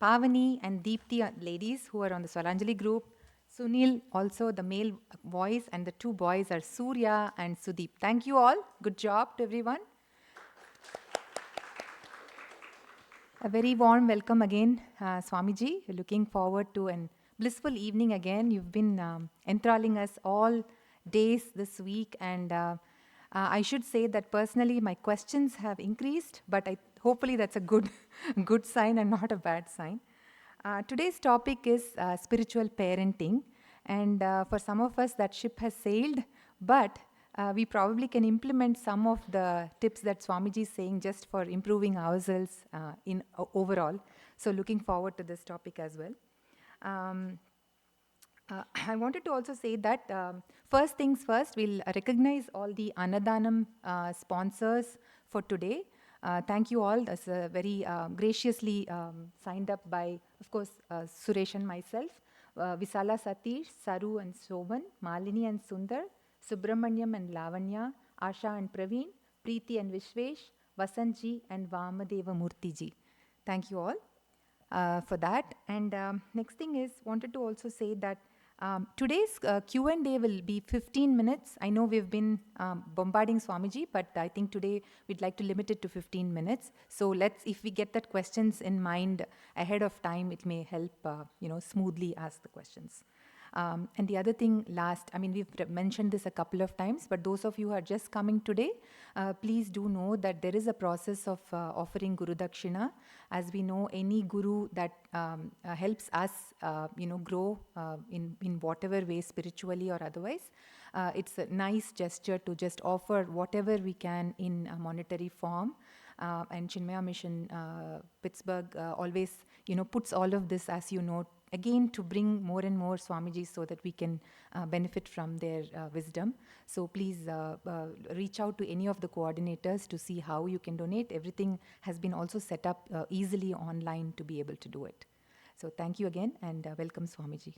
Pavani and Deepthi, ladies who are on the Swaranjali group. Sunil, also the male voice, and the two boys are Surya and Sudeep. Thank you all. Good job to everyone. A very warm welcome again, Swamiji. Looking forward to a blissful evening again. You've been enthralling us all days this week, and I should say that personally my questions have increased, but hopefully that's a good, good sign and not a bad sign. Today's topic is spiritual parenting, and for some of us that ship has sailed, but we probably can implement some of the tips that Swamiji is saying just for improving ourselves overall. So looking forward to this topic as well. Um, I wanted to also say that first things first, we'll recognize all the Annadanam sponsors for today. Thank you all. That's very graciously signed up by, of course, Suresh and myself, Visala Satish, Saru and Soban, Malini and Sundar, Subramanyam and Lavanya, Asha and Praveen, Preeti and Vishwesh, Vasanji and Vamadeva Murtiji. Thank you all for that. And next thing is, wanted to also say that today's Q&A will be 15 minutes. I know we've been bombarding Swamiji, but I think today we'd like to limit it to 15 minutes. So if we get that questions in mind ahead of time, it may help, smoothly ask the questions. And the other thing last, we've mentioned this a couple of times, but those of you who are just coming today, please do know that there is a process of offering Guru Dakshina. As we know, any Guru that helps us, grow in whatever way, spiritually or otherwise, it's a nice gesture to just offer whatever we can in a monetary form. And Chinmaya Mission Pittsburgh always, puts all of this, as you know, again to bring more and more Swamijis so that we can benefit from their wisdom. So please reach out to any of the coordinators to see how you can donate. Everything has been also set up easily online to be able to do it. So thank you again, and welcome, Swamiji.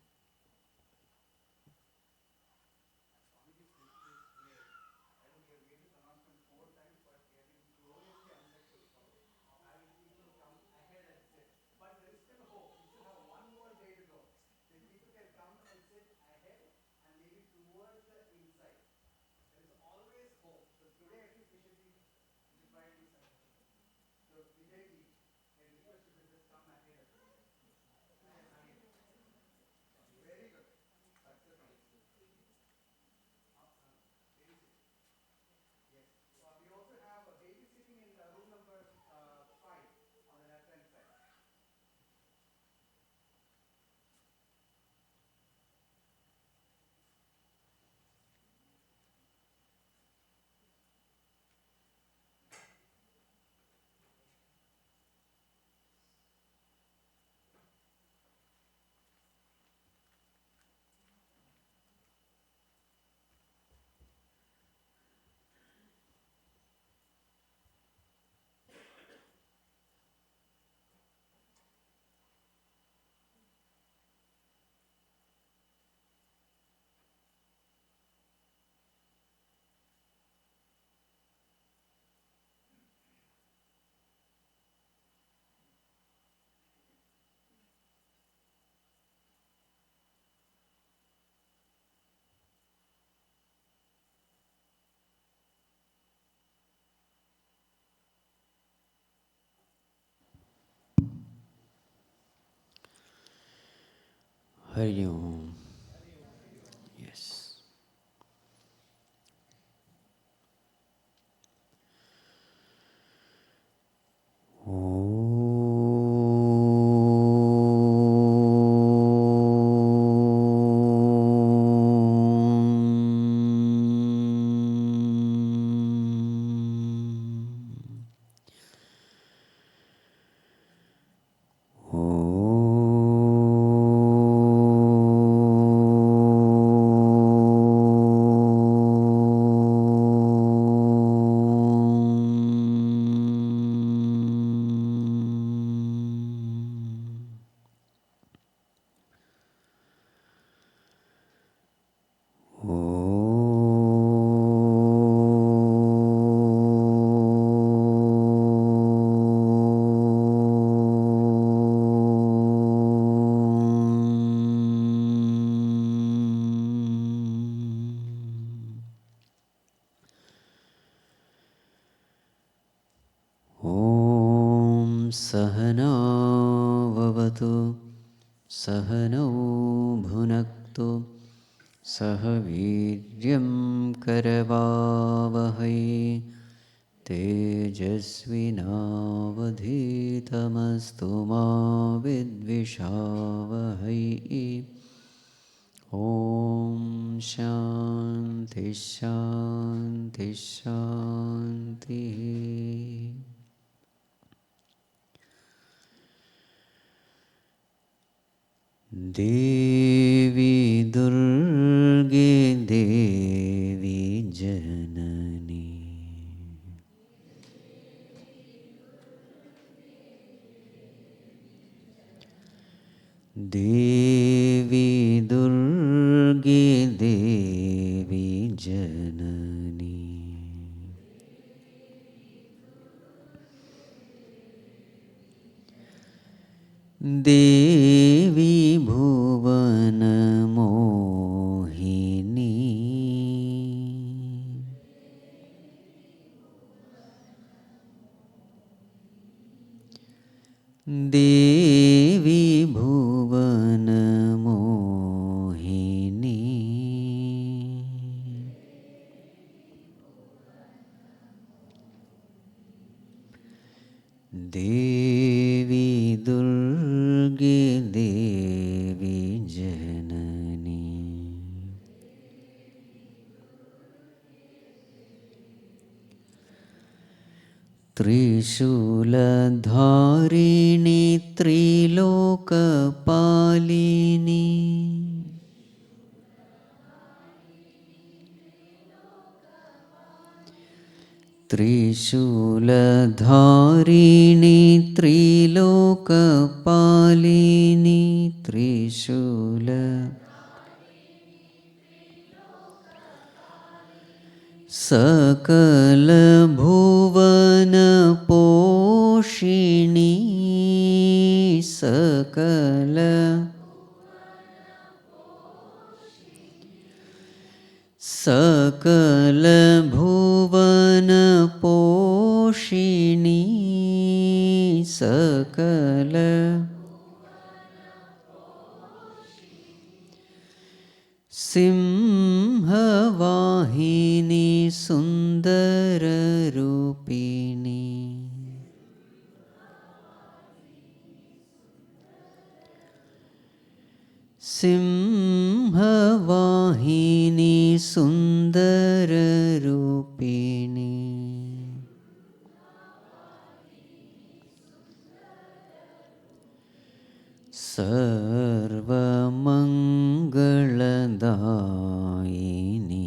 Hari Om. Yes. सहनाववतु सहनौ भुनक्तु सह वीर्यं करवावहै तेजस्विनावधीतमस्तु मा विद्विषावहै। ॐ शान्ति शान्ति शान्तिः। देवी दुर्गे देवी जननी देवी दुर्गे देवी जननी देवी भुवन मोहिनी देवी भुवन मोहिनी देवी दुर्गे देवी जननी त्रिशूलधारिणी त्रिलोकपालिनी त्रिशूलधारिणी त्रिलोकपालिनी त्रिशूल सकल भुवन पोषिणी सकल सकल भुवन पोषिणी सकल सिंहवाहिनी सुंदर रूपिणी सिंहवाहिनी सुंदर रूपिणी सर्वमंगलदायिनी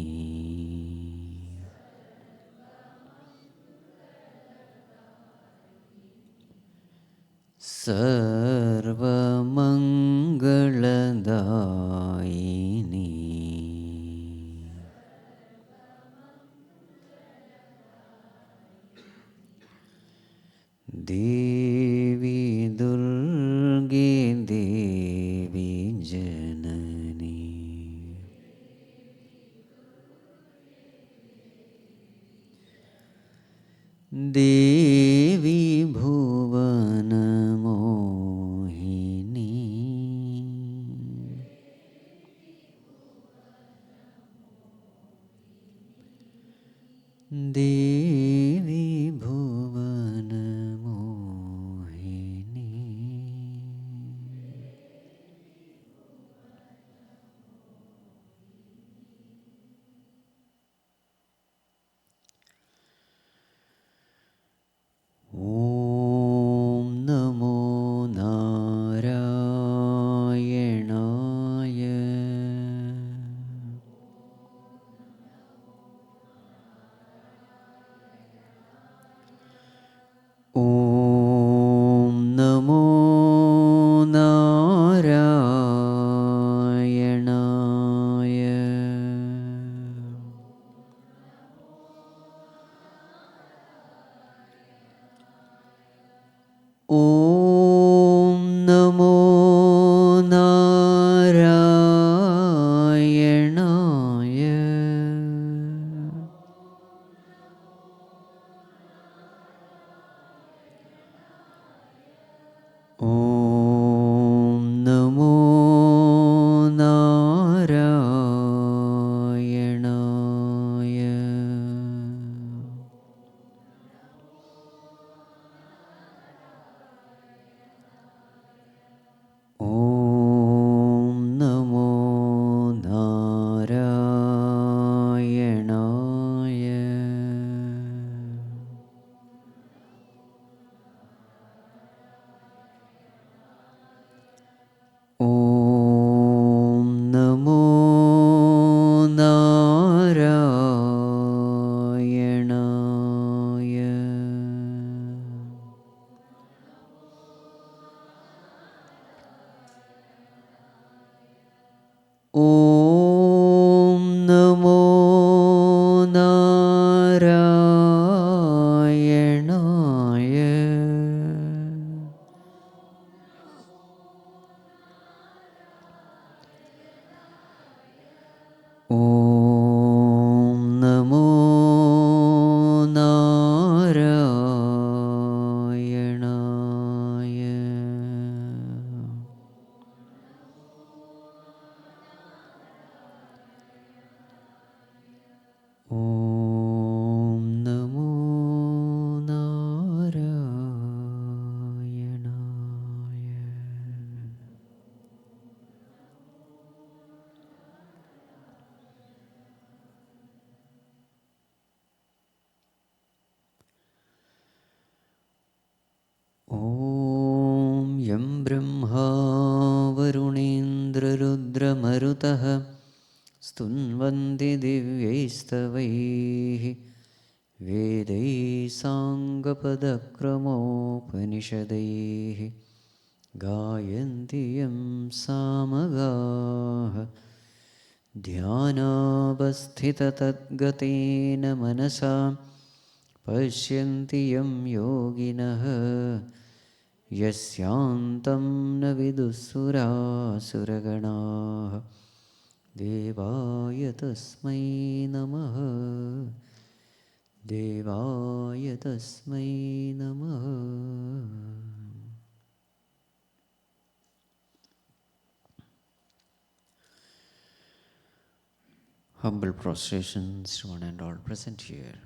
सर्वमंगलदायिनी देवी दुर्गे देवी जननी देवी भुवन मोहिनी ॐ नमो नारायणाय। ॐ नमो नारायणाय। ॐ नमो नारायणाय। ॐ नमो नारायणाय। ॐ नमो नारायणाय। ॐ नमो नारायणाय। ॐ यं ब्रह्मा वरुणेन्द्ररुद्रमरुतः स्तुन्वन्ति दिव्यैस्तवैः वेदैः साङ्गपदक्रमोपनिषदैः गायन्ति यं सामगाः ध्यानावस्थिततद्गतेन मनसा पश्यन्ति यं योगिनः यस्यान्तं न विदुःसुरासुरगणाः देवाय तस्मै नमः। देवाय तस्मै नमः। Humble prostrations to one and all present here.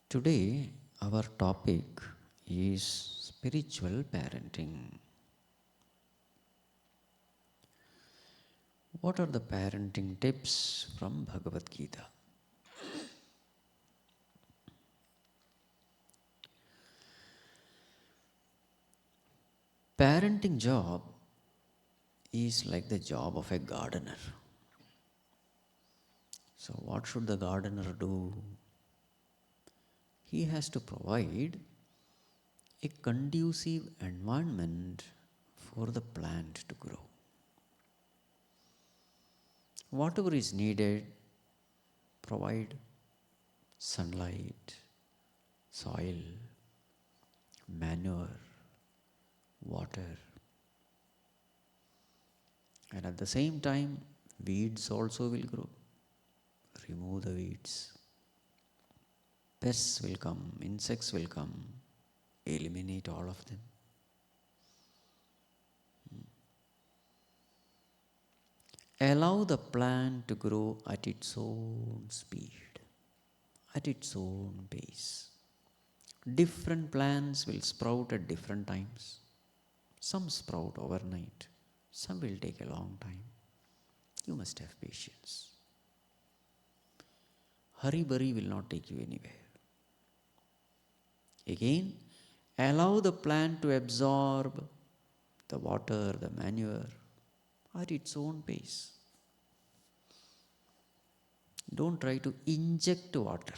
Today, our topic is spiritual parenting. What are the parenting tips from Bhagavad Gita? Parenting job is like the job of a gardener. So what should the gardener do? He has to provide a conducive environment for the plant to grow. Whatever is needed, provide sunlight, soil, manure, water. And at the same time, weeds also will grow. Remove the weeds. Pests will come, insects will come. Eliminate all of them. Allow the plant to grow at its own speed, at its own pace. Different plants will sprout at different times. Some sprout overnight. Some will take a long time. You must have patience. Hurry-burry will not take you anywhere. Again, allow the plant to absorb the water, the manure at its own pace. Don't try to inject water.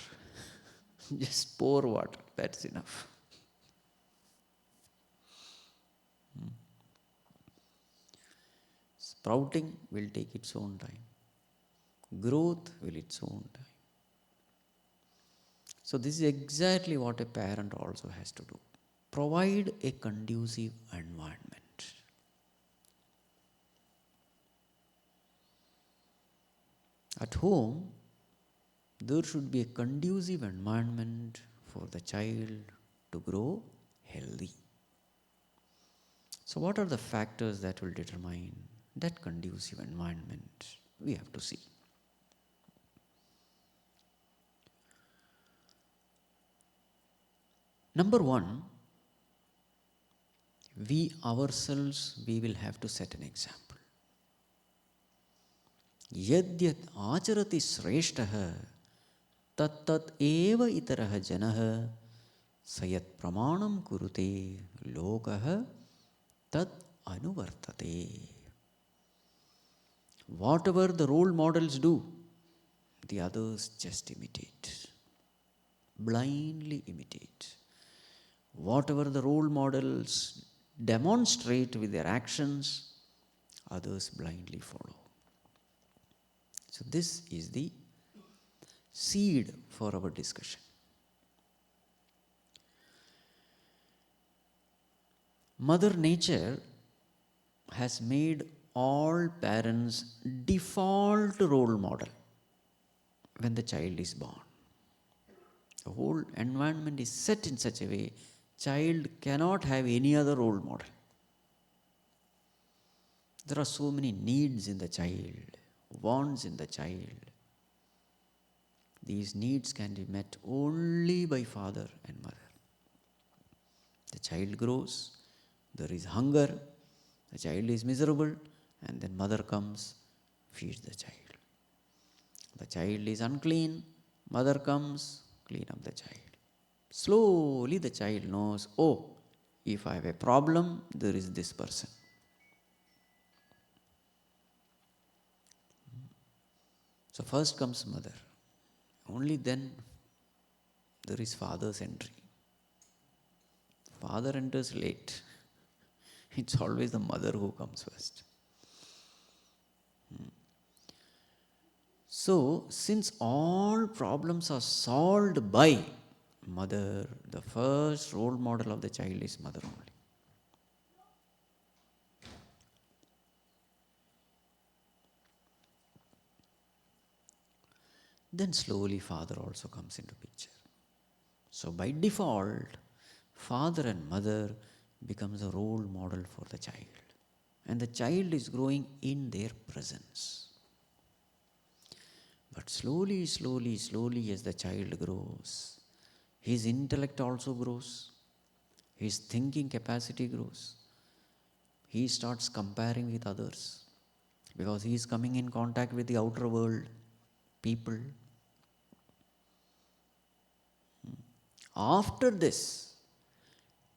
Just pour water, that's enough. Sprouting will take its own time. Growth will its own time. So this is exactly what a parent also has to do. Provide a conducive environment. At home, there should be a conducive environment for the child to grow healthy. So, what are the factors that will determine that conducive environment? We have to see. Number one, we ourselves, we will have to set an example. Yadyat acharati shrestah tat tat eva itarah janah sayat pramanam kurute lokah tat anuvartate. Whatever the role models do, the others just imitate, blindly imitate. Whatever the role models demonstrate with their actions, others blindly follow. So, this is the seed for our discussion. Mother Nature has made all parents default role model when the child is born. The whole environment is set in such a way, child cannot have any other role model. There are so many needs in the child, wants in the child. These needs can be met only by father and mother. The child grows, there is hunger, the child is miserable, and then mother comes, feeds the child. The child is unclean, mother comes, clean up the child. Slowly the child knows, oh, if I have a problem, there is this person. So first comes mother. Only then there is father's entry. Father enters late. It's always the mother who comes first. So, since all problems are solved by mother, the first role model of the child is mother only. Then slowly father also comes into picture. So by default, father and mother becomes a role model for the child. And the child is growing in their presence. But slowly as the child grows, his intellect also grows, his thinking capacity grows. He starts comparing with others because he is coming in contact with the outer world, people. After this,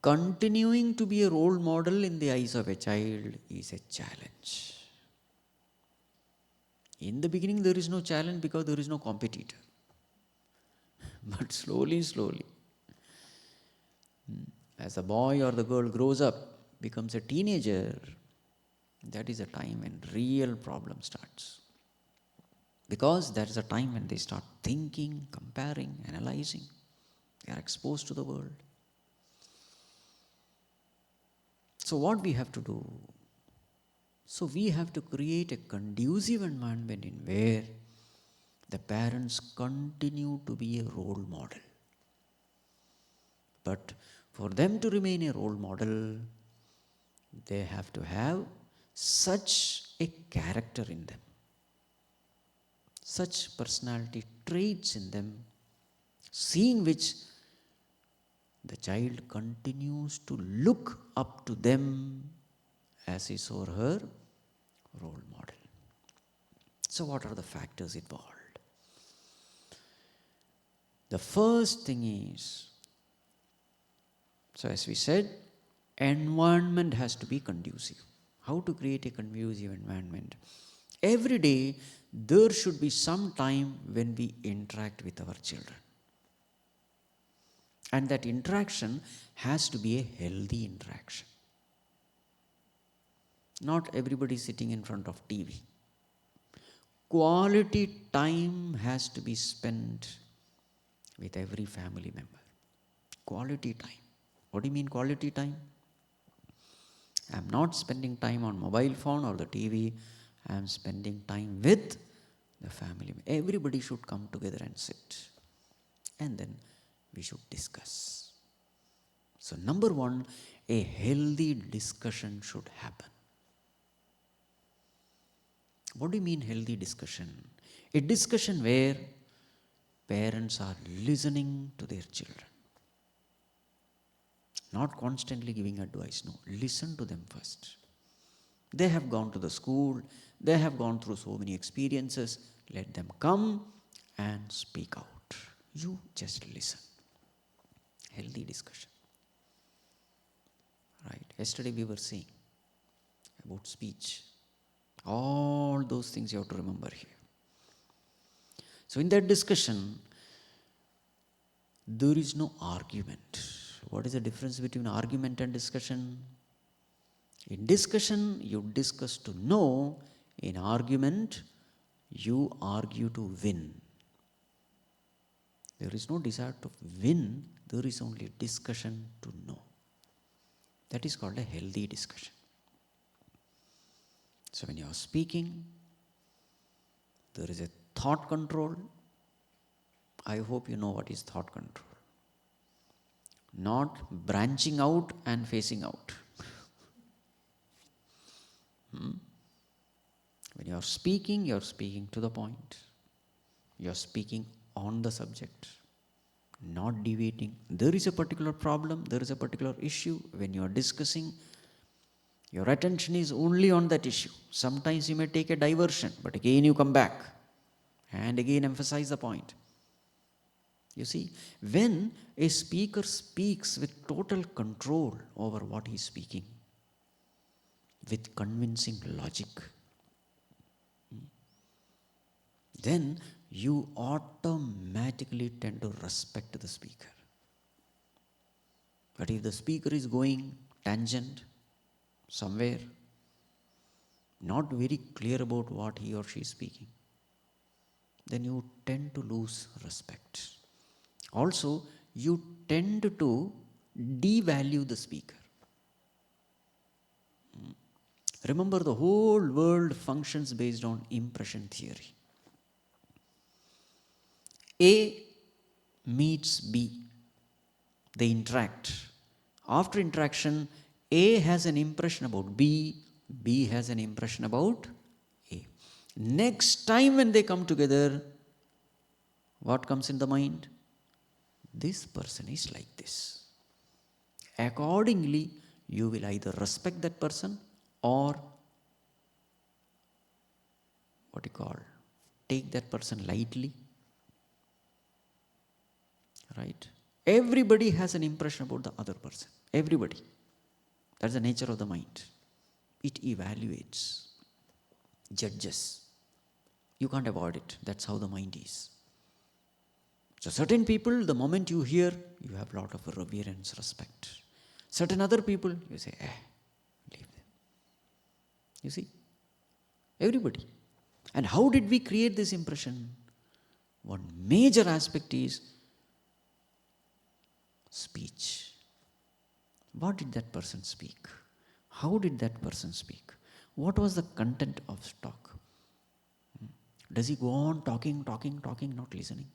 continuing to be a role model in the eyes of a child is a challenge. In the beginning, there is no challenge because there is no competitor. But slowly, as the boy or the girl grows up, becomes a teenager, that is a time when real problem starts. Because that is a time when they start thinking, comparing, analyzing. They are exposed to the world. So what we have to do? So we have to create a conducive environment in where the parents continue to be a role model. But for them to remain a role model, they have to have such a character in them, such personality traits in them, seeing which the child continues to look up to them as his or her role model. So what are the factors involved? The first thing is, so as we said, environment has to be conducive. How to create a conducive environment? Every day there should be some time when we interact with our children. And that interaction has to be a healthy interaction. Not everybody sitting in front of TV. Quality time has to be spent with every family member. Quality time. What do you mean quality time? I am not spending time on mobile phone or the TV. I am spending time with the family. Everybody should come together and sit. And then we should discuss. So, number one, a healthy discussion should happen. What do you mean healthy discussion? A discussion where parents are listening to their children. Not constantly giving advice, no. Listen to them first. They have gone to the school, they have gone through so many experiences. Let them come and speak out. You just listen. Healthy discussion. Right? Yesterday we were saying about speech. All those things you have to remember here. So in that discussion, there is no argument. What is the difference between argument and discussion? In discussion, you discuss to know. In argument, you argue to win. There is no desire to win, there is only discussion to know. That is called a healthy discussion. So when you are speaking, there is a thought control. I hope you know what is thought control. Not branching out and facing out. When you are speaking to the point. You are speaking on the subject, not deviating. There is a particular problem, there is a particular issue. When you are discussing, your attention is only on that issue. Sometimes you may take a diversion, but again you come back and again emphasize the point. You see, when a speaker speaks with total control over what he is speaking, with convincing logic, then you automatically tend to respect the speaker. But if the speaker is going tangent somewhere, not very clear about what he or she is speaking, then you tend to lose respect. Also, you tend to devalue the speaker. Remember, the whole world functions based on impression theory. A meets B. They interact. After interaction, A has an impression about B, B has an impression about A. Next time when they come together, what comes in the mind? This person is like this. Accordingly, you will either respect that person or take that person lightly. Right? Everybody has an impression about the other person. Everybody. That's the nature of the mind. It evaluates, judges. You can't avoid it. That's how the mind is. So certain people, the moment you hear, you have a lot of reverence, respect. Certain other people, you say, leave them. You see? Everybody. And how did we create this impression? One major aspect is speech. What did that person speak? How did that person speak? What was the content of talk? Does he go on talking, not listening?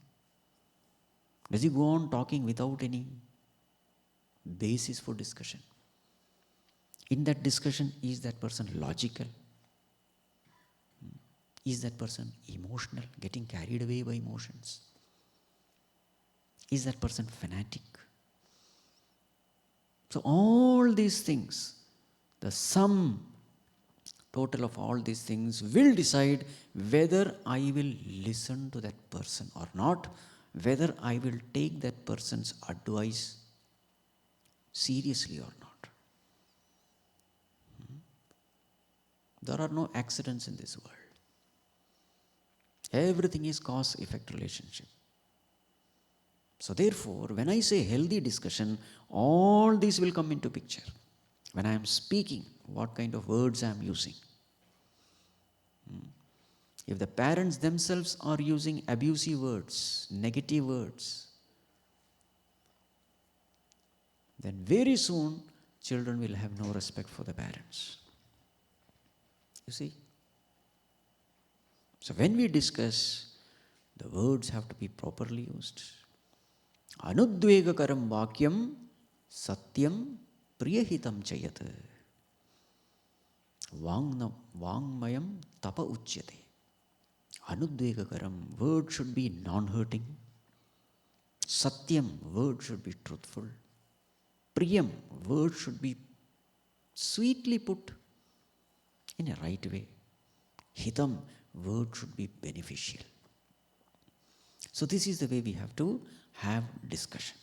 Does he go on talking without any basis for discussion? In that discussion, is that person logical? Is that person emotional, getting carried away by emotions? Is that person fanatic? So all these things, the sum total of all these things will decide whether I will listen to that person or not, whether I will take that person's advice seriously or not. There are no accidents in this world. Everything is cause-effect relationship. So therefore, when I say healthy discussion, all these will come into picture. When I am speaking, what kind of words I am using. If the parents themselves are using abusive words, negative words, then very soon children will have no respect for the parents. You see? So when we discuss, the words have to be properly used. Anudvegakaram vakyam Satyam priyahitam chayat. Vangmayam tapa uchyate. Anudvegakaram, word should be non-hurting. Satyam, word should be truthful. Priyam, word should be sweetly put in a right way. Hitam, word should be beneficial. So this is the way we have to have discussion.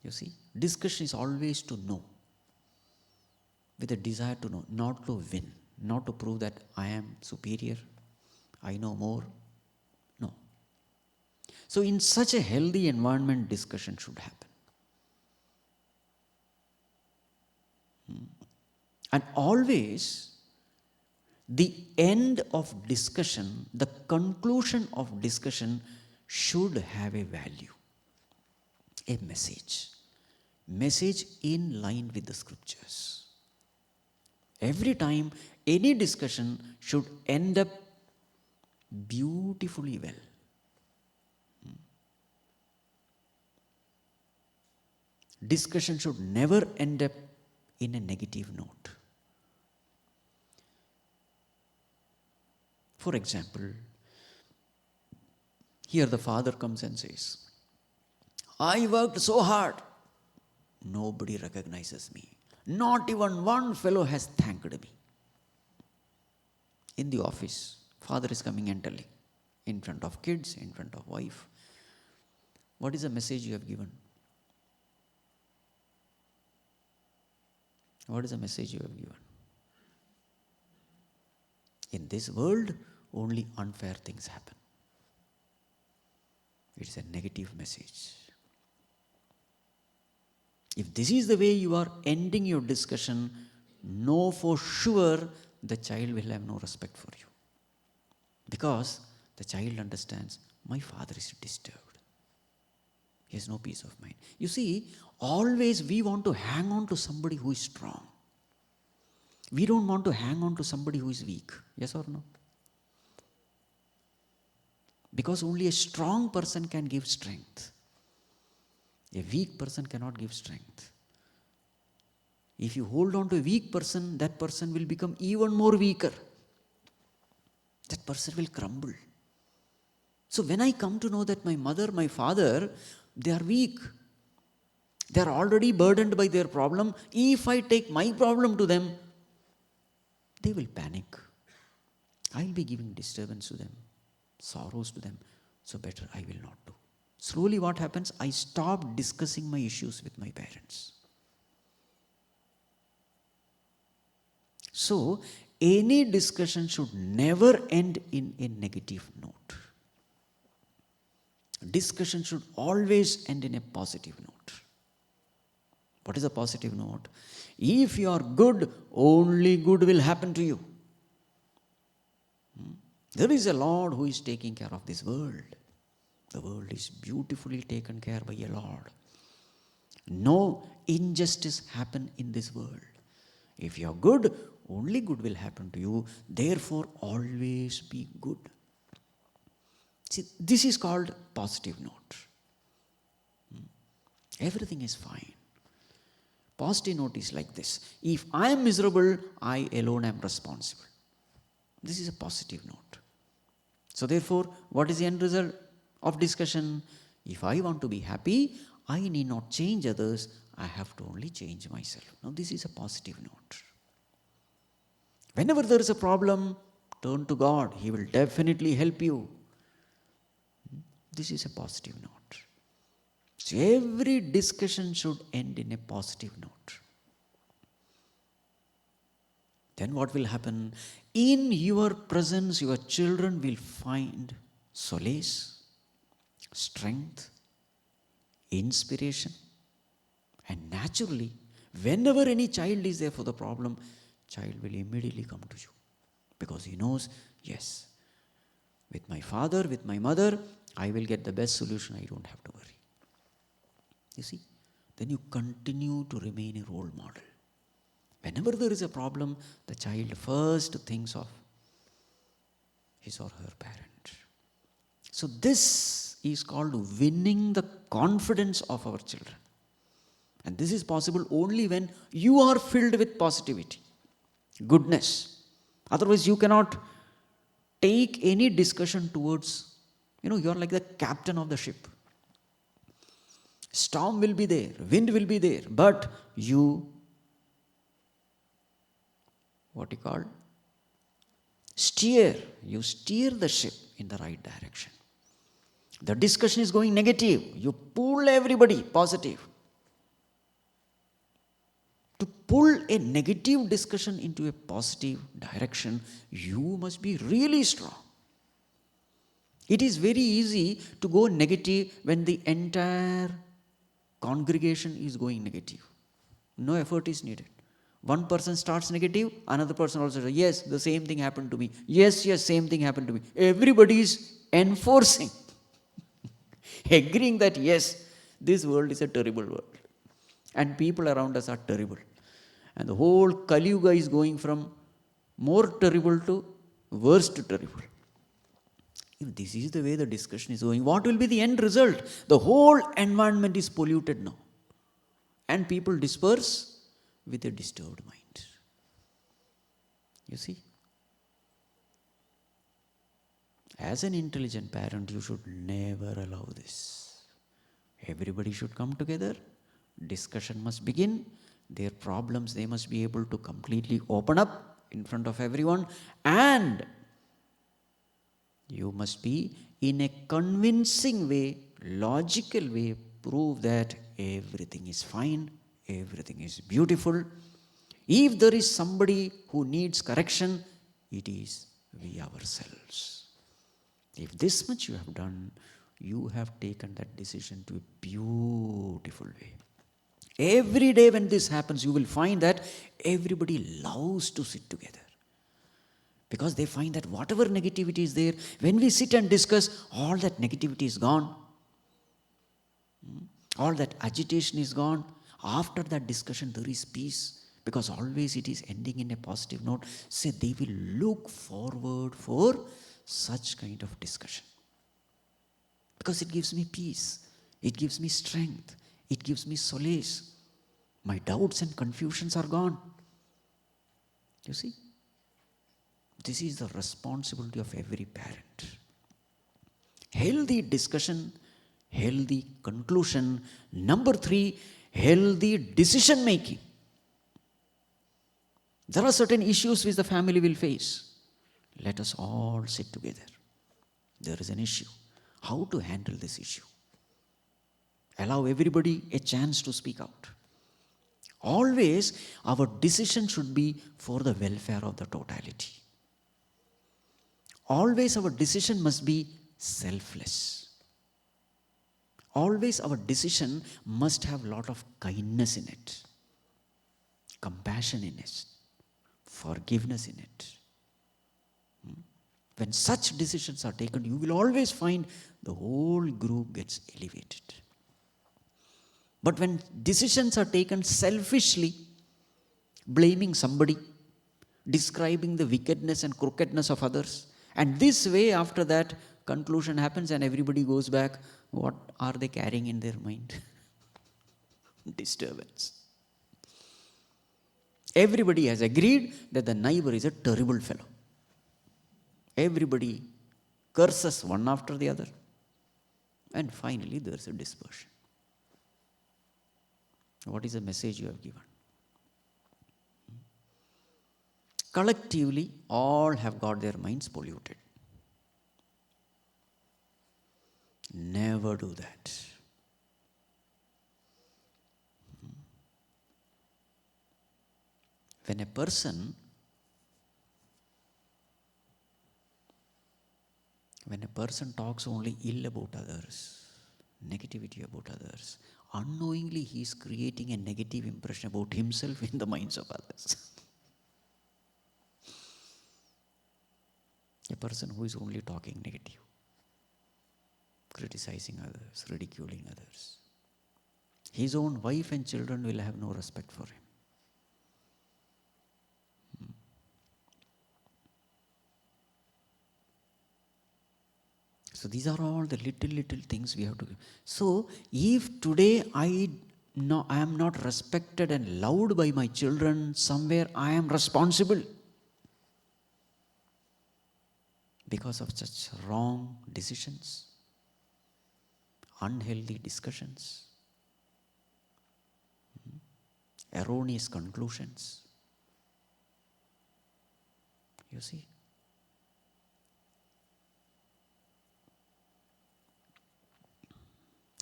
You see, discussion is always to know, with a desire to know, not to win, not to prove that I am superior, I know more. No. So in such a healthy environment, discussion should happen. And always, the end of discussion, the conclusion of discussion should have a value, a message in line with the scriptures. Every time, any discussion should end up beautifully well. Discussion should never end up in a negative note. For example, here the father comes and says, I worked so hard. Nobody recognizes me. Not even one fellow has thanked me. In the office, father is coming and telling, in front of kids, in front of wife, what is the message you have given? What is the message you have given? In this world, only unfair things happen. It's a negative message. If this is the way you are ending your discussion, know for sure the child will have no respect for you. Because the child understands, my father is disturbed. He has no peace of mind. You see, always we want to hang on to somebody who is strong. We don't want to hang on to somebody who is weak. Yes or no? Because only a strong person can give strength. A weak person cannot give strength. If you hold on to a weak person, that person will become even more weaker. That person will crumble. So when I come to know that my mother, my father, they are weak, they are already burdened by their problem, if I take my problem to them, they will panic. I will be giving disturbance to them, sorrows to them, so better I will not do. Slowly what happens? I stop discussing my issues with my parents. So, any discussion should never end in a negative note. Discussion should always end in a positive note. What is a positive note? If you are good, only good will happen to you. There is a Lord who is taking care of this world. The world is beautifully taken care by a Lord. No injustice happen in this world. If you are good, only good will happen to you. Therefore, always be good. See, this is called positive note. Everything is fine. Positive note is like this. If I am miserable, I alone am responsible. This is a positive note. So therefore, what is the end result of discussion? If I want to be happy, I need not change others. I have to only change myself. Now this is a positive note. Whenever there is a problem, turn to God. He will definitely help you. This is a positive note. So every discussion should end in a positive note. Then what will happen? In your presence, your children will find solace, strength, inspiration. And naturally, whenever any child is there for the problem, child will immediately come to you. Because he knows, yes, with my father, with my mother, I will get the best solution. I don't have to worry. You see, then you continue to remain a role model. Whenever there is a problem, the child first thinks of his or her parent. So this is called winning the confidence of our children. And this is possible only when you are filled with positivity, goodness. Otherwise, you cannot take any discussion towards, you are like the captain of the ship. Storm will be there, wind will be there, but you, you steer the ship in the right direction. The discussion is going negative, you pull everybody positive. To pull a negative discussion into a positive direction, you must be really strong. It is very easy to go negative when the entire congregation is going negative. No effort is needed. One person starts negative, another person also says, yes, the same thing happened to me. Yes, same thing happened to me. Everybody is enforcing, agreeing that yes, this world is a terrible world. And people around us are terrible. And the whole Kali Yuga is going from more terrible to worse to terrible. If this is the way the discussion is going, what will be the end result? The whole environment is polluted now. And people disperse with a disturbed mind. You see? As an intelligent parent, you should never allow this. Everybody should come together. Discussion must begin. Their problems, they must be able to completely open up in front of everyone. And you must be, in a convincing way, logical way, prove that everything is fine, everything is beautiful. If there is somebody who needs correction, it is we ourselves. If this much you have done, you have taken that decision to a beautiful way. Every day when this happens, you will find that everybody loves to sit together. Because they find that whatever negativity is there, when we sit and discuss, all that negativity is gone. All that agitation is gone. After that discussion, there is peace. Because always it is ending in a positive note. Say they will look forward for such kind of discussion. Because it gives me peace. It gives me strength. It gives me solace. My doubts and confusions are gone. You see? This is the responsibility of every parent. Healthy discussion, healthy conclusion. Number 3, healthy decision making. There are certain issues which the family will face. Let us all sit together. There is an issue. How to handle this issue? Allow everybody a chance to speak out. Always our decision should be for the welfare of the totality. Always our decision must be selfless. Always our decision must have a lot of kindness in it, compassion in it, forgiveness in it. When such decisions are taken, you will always find the whole group gets elevated. But when decisions are taken selfishly, blaming somebody, describing the wickedness and crookedness of others, and this way after that conclusion happens and everybody goes back, what are they carrying in their mind? Disturbance. Everybody has agreed that the neighbor is a terrible fellow. Everybody curses one after the other. And finally there is a dispersion. What is the message you have given? Collectively, all have got their minds polluted. Never do that. When a person talks only ill about others, negativity about others, unknowingly he is creating a negative impression about himself in the minds of others. A person who is only talking negative, criticizing others, ridiculing others, his own wife and children will have no respect for him. So these are all the little things we have to do. So if today I No, I am not respected and loved by my children. Somewhere I am responsible because of such wrong decisions, unhealthy discussions, erroneous conclusions. You see?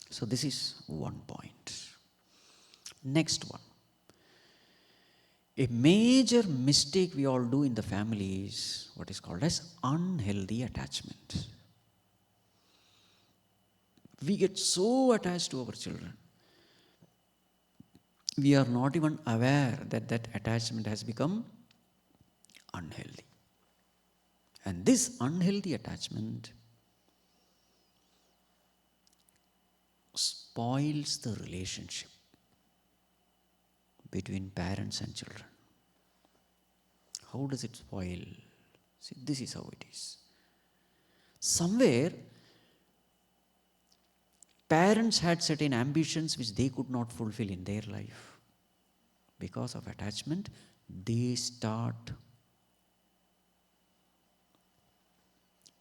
So this is one point. Next one. A major mistake we all do in the family is what is called as unhealthy attachment. We get so attached to our children. We are not even aware that that attachment has become unhealthy. And this unhealthy attachment spoils the relationship between parents and children. How does it spoil? See, this is how it is. Somewhere, parents had certain ambitions which they could not fulfill in their life. Because of attachment, they start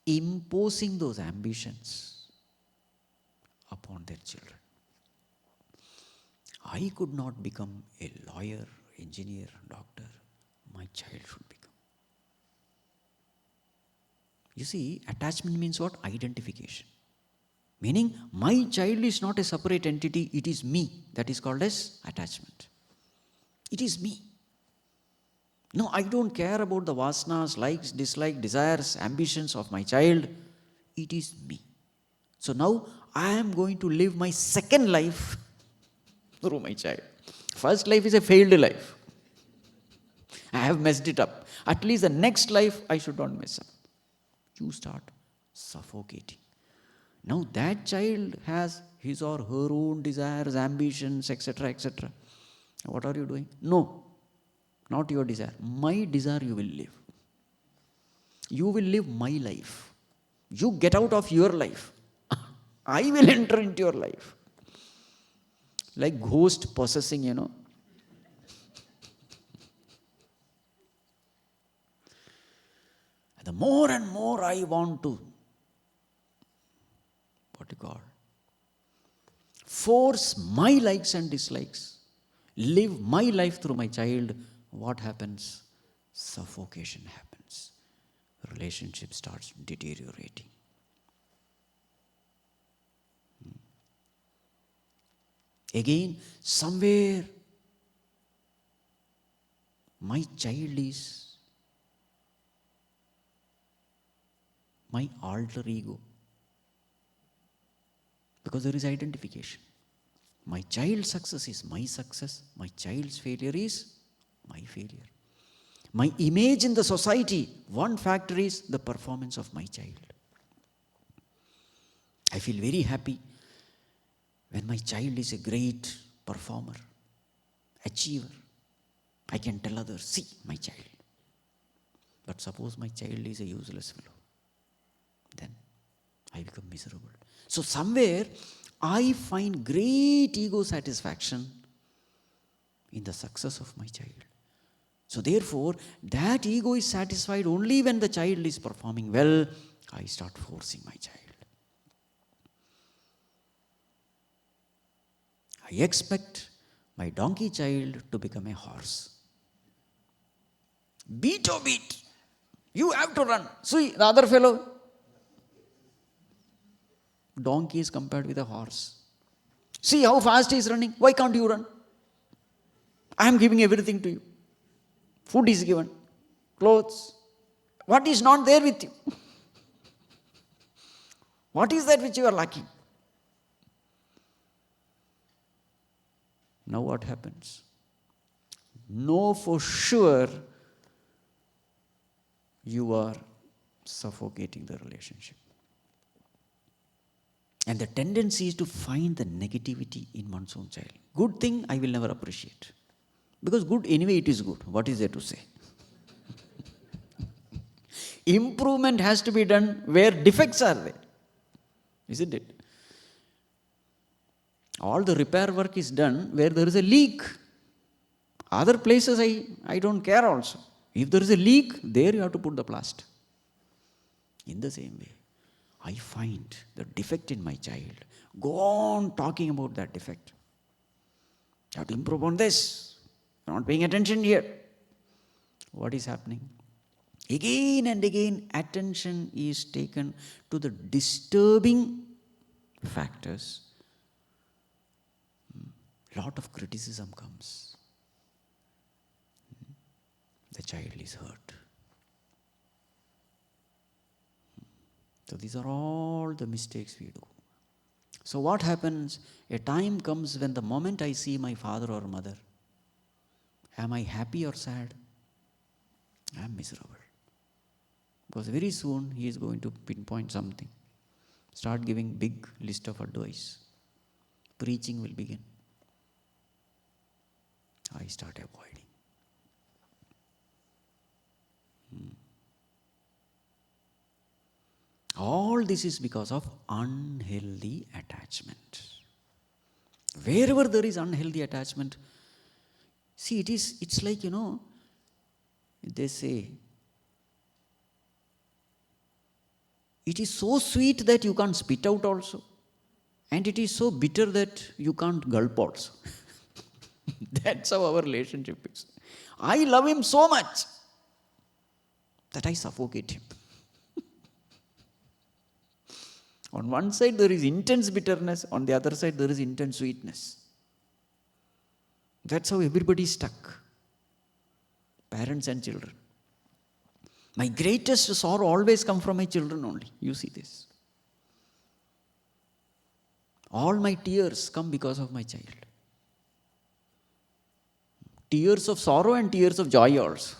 imposing those ambitions upon their children. I could not become a lawyer, engineer, doctor. My child should become. You see, attachment means what? Identification. Meaning, my child is not a separate entity, it is me. That is called as attachment. It is me. No, I don't care about the vasanas, likes, dislikes, desires, ambitions of my child. It is me. So now, I am going to live my second life through my child. First life is a failed life. I have messed it up. At least the next life I should not mess up. You start suffocating. Now that child has his or her own desires, ambitions, etc., etc. What are you doing? No, not your desire. My desire you will live. You will live my life. You get out of your life. I will enter into your life. Like ghost possessing, The more and more I want to, force my likes and dislikes, live my life through my child, what happens? Suffocation happens. Relationship starts deteriorating. Again, somewhere, my child is my alter ego. Because there is identification. My child's success is my success. My child's failure is my failure. My image in the society, one factor is the performance of my child. I feel very happy when my child is a great performer, achiever. I can tell others, see my child. But suppose my child is a useless fellow. Then I become miserable. So somewhere I find great ego satisfaction in the success of my child. So therefore, that ego is satisfied only when the child is performing well. I start forcing my child. I expect my donkey child to become a horse. Beat or beat. You have to run. See, the other fellow, donkey is compared with a horse. See how fast he is running. Why can't you run? I am giving everything to you. Food is given. Clothes. What is not there with you? What is that which you are lacking? Now what happens? Know for sure you are suffocating the relationship. And the tendency is to find the negativity in one's own child. Good thing I will never appreciate. Because good, anyway it is good. What is there to say? Improvement has to be done where defects are there. Isn't it? All the repair work is done where there is a leak. Other places I don't care also. If there is a leak, there you have to put the plaster. In the same way, I find the defect in my child. Go on talking about that defect. You have to improve on this. You're not paying attention here. What is happening? Again and again, attention is taken to the disturbing factors. Lot of criticism comes. The child is hurt. So these are all the mistakes we do. So what happens? A time comes when the moment I see my father or mother, am I happy or sad? I am miserable. Because very soon he is going to pinpoint something. Start giving big list of advice. Preaching will begin. I start avoiding. All this is because of unhealthy attachment. Wherever there is unhealthy attachment, see, it's like, they say, it is so sweet that you can't spit out also. And it is so bitter that you can't gulp also. That's how our relationship is. I love him so much that I suffocate him. On one side there is intense bitterness, on the other side there is intense sweetness. That's how everybody is stuck. Parents and children. My greatest sorrow always comes from my children only. You see this. All my tears come because of my child. Tears of sorrow and tears of joy also.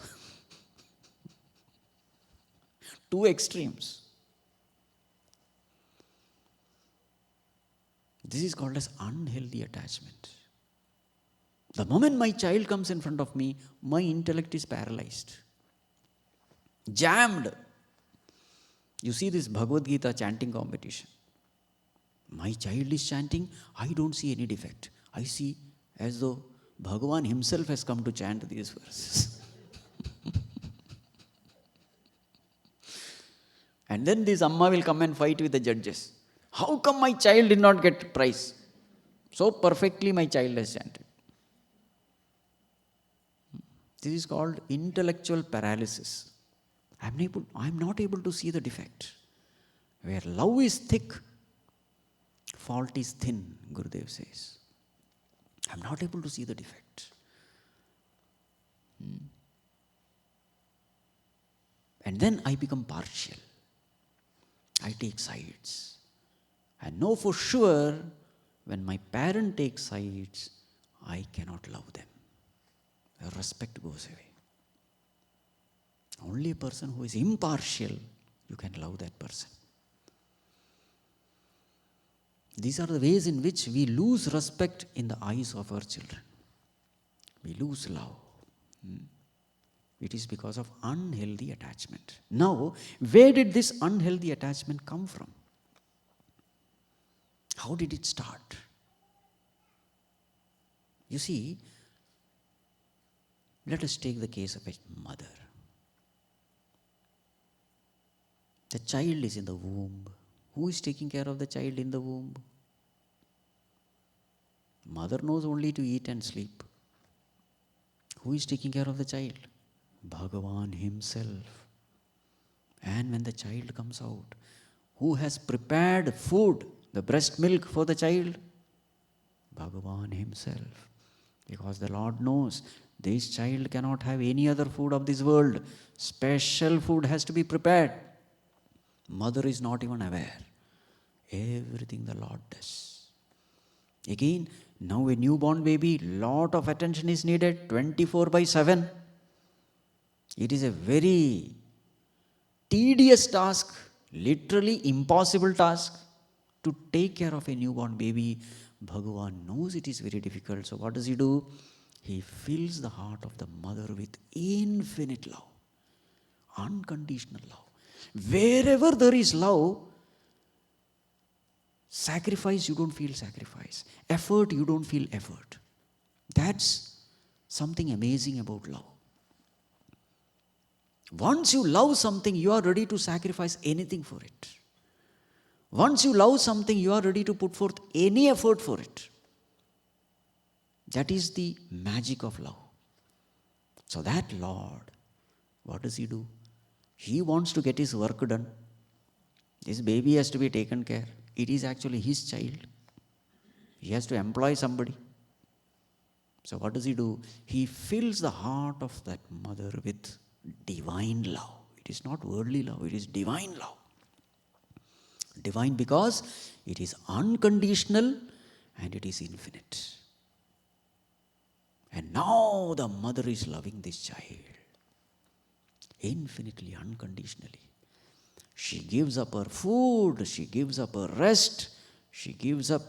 Two extremes. This is called as unhealthy attachment. The moment my child comes in front of me, my intellect is paralyzed. Jammed. You see this Bhagavad Gita chanting competition. My child is chanting, I don't see any defect. I see as though Bhagavan himself has come to chant these verses. And then this Amma will come and fight with the judges. How come my child did not get prize? So perfectly my child has chanted. This is called intellectual paralysis. I'm not able to see the defect. Where love is thick, fault is thin, Gurudev says. I'm not able to see the defect. And then I become partial. I take sides. I know for sure when my parent takes sides, I cannot love them. The respect goes away. Only a person who is impartial, you can love that person. These are the ways in which we lose respect in the eyes of our children. We lose love. It is because of unhealthy attachment. Now, where did this unhealthy attachment come from? How did it start? You see, let us take the case of a mother. The child is in the womb. Who is taking care of the child in the womb? Mother knows only to eat and sleep. Who is taking care of the child? Bhagavan himself. And when the child comes out, who has prepared food, the breast milk for the child? Bhagavan himself. Because the Lord knows this child cannot have any other food of this world. Special food has to be prepared. Mother is not even aware. Everything the Lord does. Again, now a newborn baby, lot of attention is needed 24/7. It is a very tedious task, literally impossible task to take care of a newborn baby. Bhagavan knows it is very difficult. So what does he do? He fills the heart of the mother with infinite love, unconditional love. Wherever there is love, Sacrifice, you don't feel sacrifice. Effort, you don't feel effort. That's something amazing about love. Once you love something, you are ready to sacrifice anything for it. Once you love something, you are ready to put forth any effort for it. That is the magic of love. So that Lord, what does He do? He wants to get His work done. This baby has to be taken care. It is actually His child. He has to employ somebody. So what does He do? He fills the heart of that mother with divine love. It is not worldly love, it is divine love. Divine because it is unconditional and it is infinite. And now the mother is loving this child infinitely, unconditionally. She gives up her food, she gives up her rest, she gives up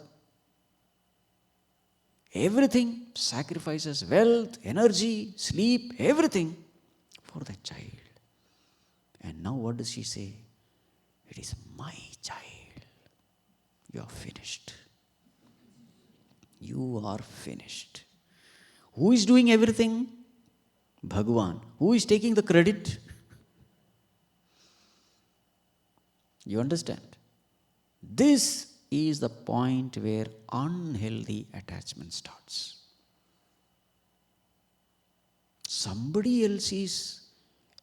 everything, sacrifices wealth, energy, sleep, everything for that child. And now what does she say? It is my child. You are finished. You are finished. Who is doing everything? Bhagavan. Who is taking the credit? You understand? This is the point where unhealthy attachment starts. Somebody else is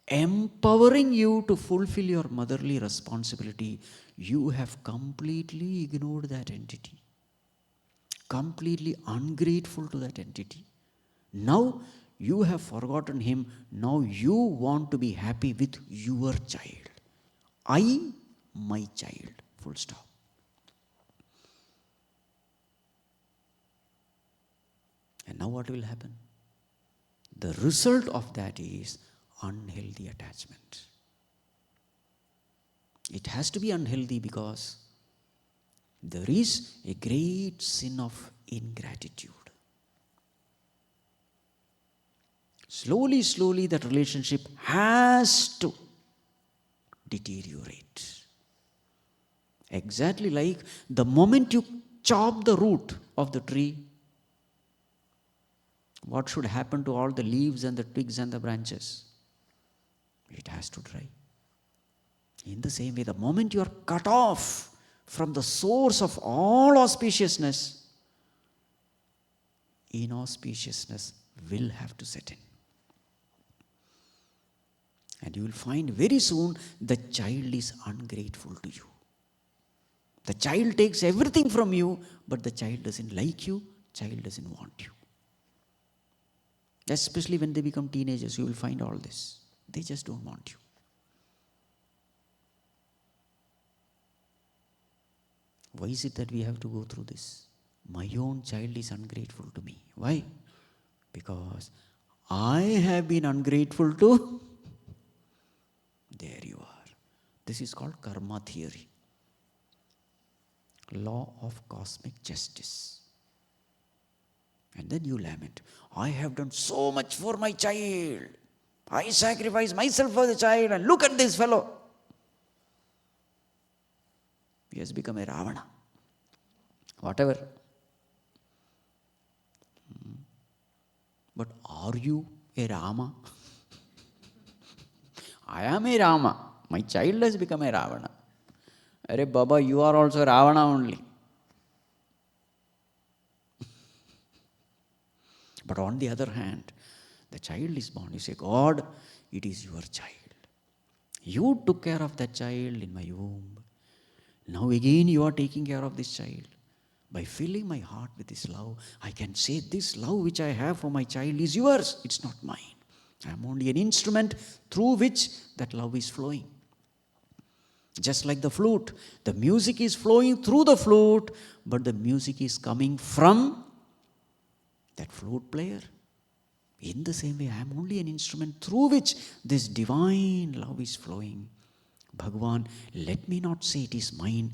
empowering you to fulfill your motherly responsibility. You have completely ignored that entity. Completely ungrateful to that entity. Now you have forgotten him. Now you want to be happy with your child. I, my child. Full stop. And now what will happen? The result of that is unhealthy attachment. It has to be unhealthy because there is a great sin of ingratitude. Slowly, slowly that relationship has to deteriorate. Exactly like the moment you chop the root of the tree, what should happen to all the leaves and the twigs and the branches? It has to dry. In the same way, the moment you are cut off from the source of all auspiciousness, inauspiciousness will have to set in. And you will find very soon the child is ungrateful to you. The child takes everything from you, but the child doesn't like you, child doesn't want you. Especially when they become teenagers, you will find all this. They just don't want you. Why is it that we have to go through this? My own child is ungrateful to me. Why? Because I have been ungrateful to. There you are. This is called karma theory. Law of cosmic justice. And then you lament, I have done so much for my child. I sacrifice myself for the child and look at this fellow. He has become a Ravana. Whatever. But are you a Rama? I am a Rama. My child has become a Ravana. Arey Baba, you are also Ravana only. But on the other hand, the child is born. You say, God, it is your child. You took care of that child in my womb. Now again you are taking care of this child. By filling my heart with this love, I can say this love which I have for my child is yours. It's not mine. I am only an instrument through which that love is flowing. Just like the flute. The music is flowing through the flute, but the music is coming from that flute player. In the same way, I am only an instrument through which this divine love is flowing. Bhagavan, let me not say it is mine,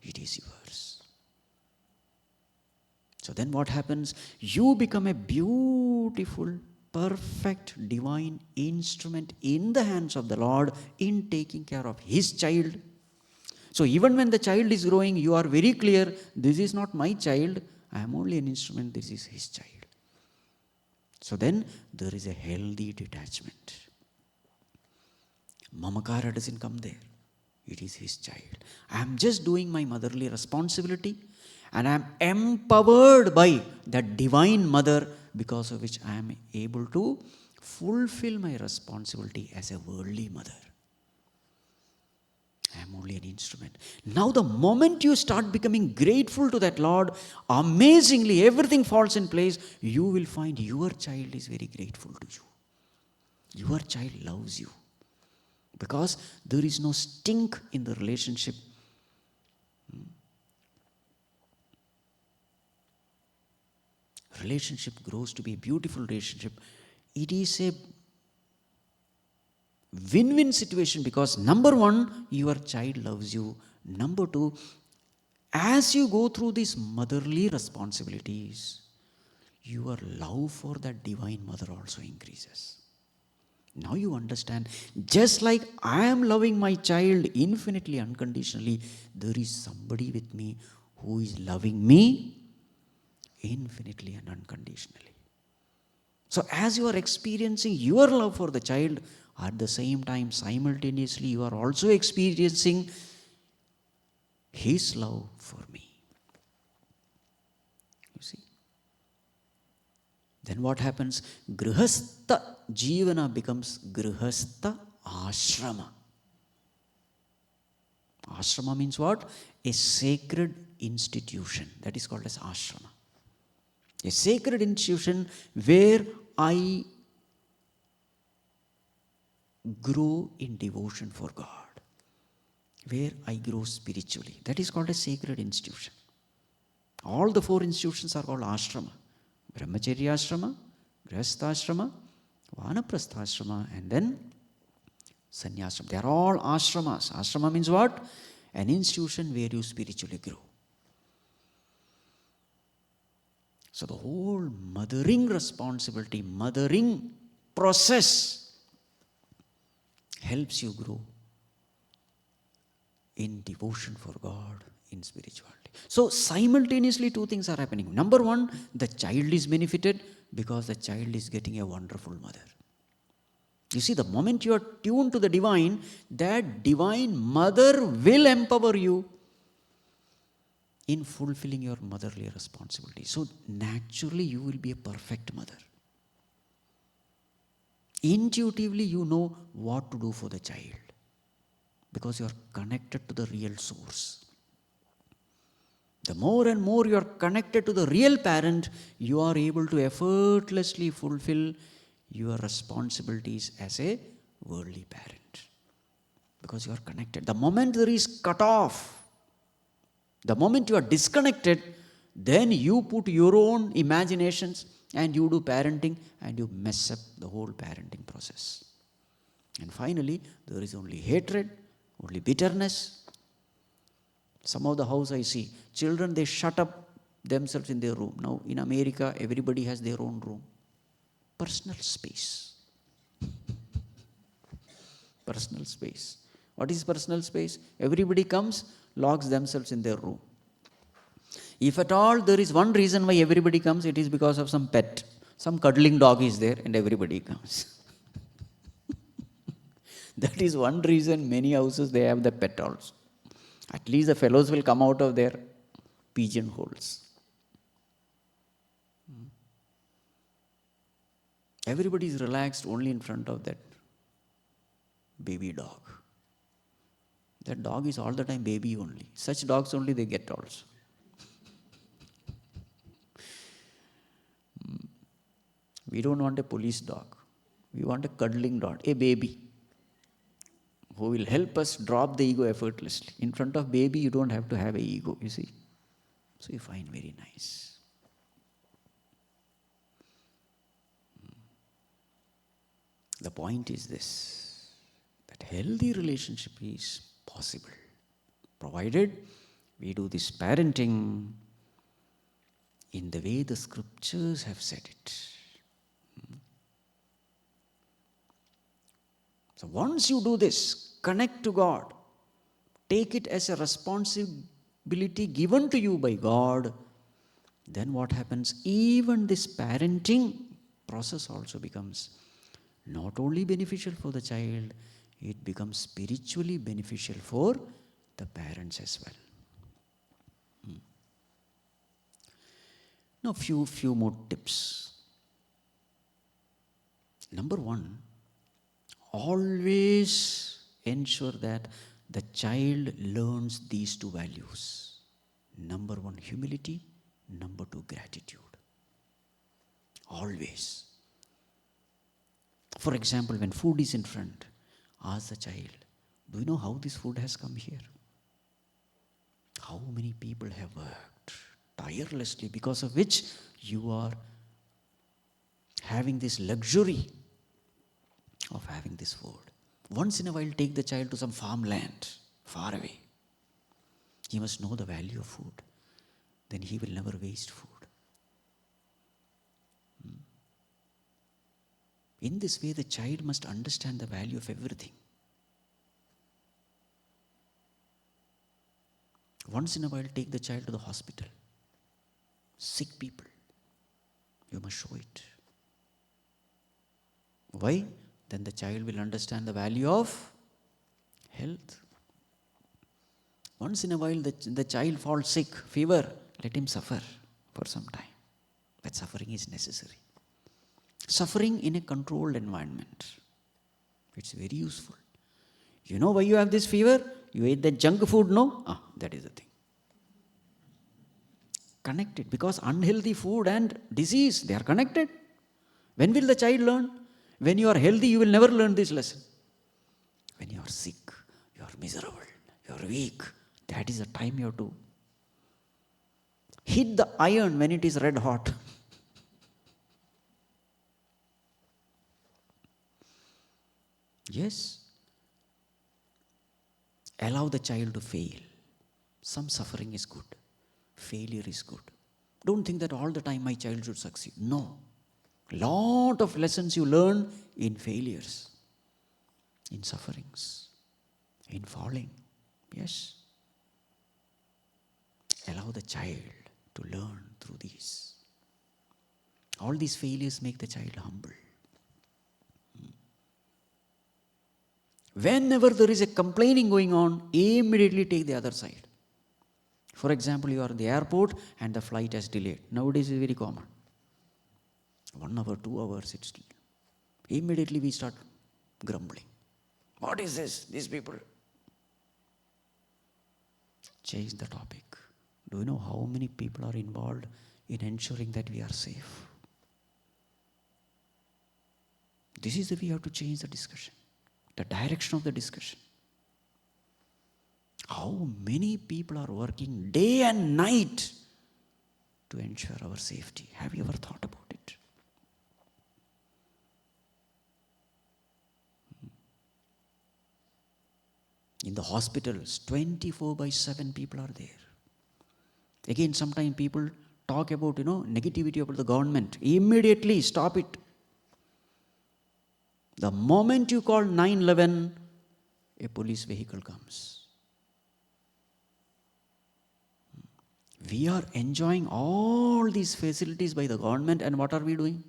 it is yours. So then what happens? You become a beautiful, perfect, divine instrument in the hands of the Lord in taking care of His child. So even when the child is growing, you are very clear, this is not my child, I am only an instrument, this is his child. So then there is a healthy detachment. Mamakara doesn't come there. It is his child. I am just doing my motherly responsibility, and I am empowered by that divine mother, because of which I am able to fulfill my responsibility as a worldly mother. I am only an instrument. Now the moment you start becoming grateful to that Lord, amazingly everything falls in place. You will find your child is very grateful to you. Your child loves you. Because there is no stink in the relationship. Relationship grows to be a beautiful relationship. It is a win-win situation, because number one, your child loves you. Number two, as you go through these motherly responsibilities, your love for that divine mother also increases. Now you understand, just like I am loving my child infinitely, unconditionally, there is somebody with me who is loving me infinitely and unconditionally. So as you are experiencing your love for the child, at the same time, simultaneously, you are also experiencing his love for me. You see? Then what happens? Grihastha Jivana becomes Grihastha Ashrama. Ashrama means what? A sacred institution. That is called as ashrama. A sacred institution where I grow in devotion for God, where I grow spiritually. That is called a sacred institution. All the four institutions are called ashrama. Brahmacharya ashrama, Grihastha ashrama, Vanaprastha ashrama, and then Sannyasam. They are all ashramas. Ashrama means what? An institution where you spiritually grow. So the whole mothering responsibility, mothering process helps you grow in devotion for God, in spirituality. So simultaneously two things are happening. Number one, the child is benefited because the child is getting a wonderful mother. You see, the moment you are tuned to the divine, that divine mother will empower you in fulfilling your motherly responsibility. So naturally you will be a perfect mother. Intuitively you know what to do for the child, because you are connected to the real source. The more and more you are connected to the real parent, you are able to effortlessly fulfill your responsibilities as a worldly parent, because you are connected. The moment there is cut off, the moment you are disconnected, then you put your own imaginations and you do parenting and you mess up the whole parenting process. And finally, there is only hatred, only bitterness. Some of the house I see, children, they shut up themselves in their room. Now in America, everybody has their own room. Personal space. Personal space. What is personal space? Everybody comes, locks themselves in their room. If at all there is one reason why everybody comes, it is because of some pet. Some cuddling dog is there and everybody comes. That is one reason many houses they have the pet also. At least the fellows will come out of their pigeonholes. Everybody is relaxed only in front of that baby dog. That dog is all the time baby only. Such dogs only they get also. We don't want a police dog. We want a cuddling dog, a baby, who will help us drop the ego effortlessly. In front of baby, you don't have to have an ego, you see. So you find very nice. The point is this, that healthy relationship is possible, provided we do this parenting in the way the scriptures have said it. So once you do this, connect to God, take it as a responsibility given to you by God, then what happens? Even this parenting process also becomes not only beneficial for the child, it becomes spiritually beneficial for the parents as well. Now, few more tips. Number one, always ensure that the child learns these two values. Number one, humility. Number two, gratitude. Always. For example, when food is in front, ask the child, do you know how this food has come here? How many people have worked tirelessly, because of which you are having this luxury of having this food. Once in a while, take the child to some farmland far away. He must know the value of food. Then he will never waste food. In this way, the child must understand the value of everything. Once in a while, take the child to the hospital. Sick people. You must show it. Why? Then the child will understand the value of health. Once in a while, the child falls sick, fever, let him suffer for some time. But suffering is necessary. Suffering in a controlled environment. It's very useful. You know why you have this fever? You ate that junk food, no? That is the thing. Connected. Because unhealthy food and disease, they are connected. When will the child learn? When you are healthy, you will never learn this lesson. When you are sick, you are miserable, you are weak, that is the time you have to hit the iron when it is red hot. Yes. Allow the child to fail. Some suffering is good. Failure is good. Don't think that all the time my child should succeed. No. Lot of lessons you learn in failures, in sufferings, in falling. Yes. Allow the child to learn through these. All these failures make the child humble. Whenever there is a complaining going on, immediately take the other side. For example, you are in the airport and the flight has delayed. Nowadays it is very common. 1 hour, 2 hours, it's immediately we start grumbling. What is this? These people. Change the topic. Do you know how many people are involved in ensuring that we are safe? This is the way you have to change the discussion, the direction of the discussion. How many people are working day and night to ensure our safety? Have you ever thought about it? In the hospitals, 24/7 people are there. Again, sometimes people talk about, negativity about the government. Immediately stop it. The moment you call 911, a police vehicle comes. We are enjoying all these facilities by the government, and what are we doing?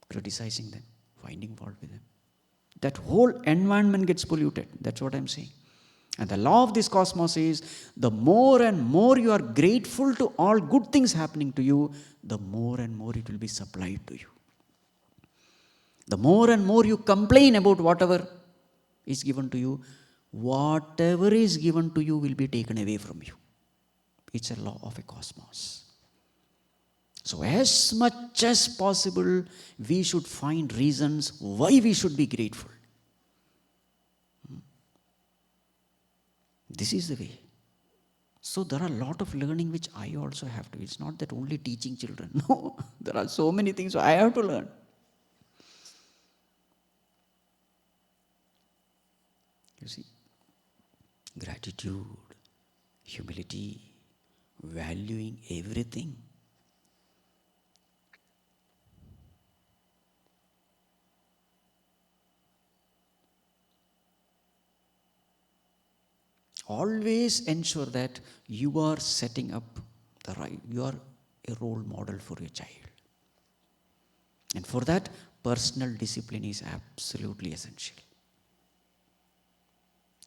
Criticizing them, finding fault with them. That whole environment gets polluted. That's what I'm saying. And the law of this cosmos is, the more and more you are grateful to all good things happening to you, the more and more it will be supplied to you. The more and more you complain about whatever is given to you, whatever is given to you will be taken away from you. It's a law of a cosmos. So as much as possible, we should find reasons why we should be grateful. This is the way. So there are a lot of learning which I also have to. It's not that only teaching children. No, there are so many things I have to learn. You see, gratitude, humility, valuing everything. Always ensure that you are setting up you are a role model for your child. And for that, personal discipline is absolutely essential.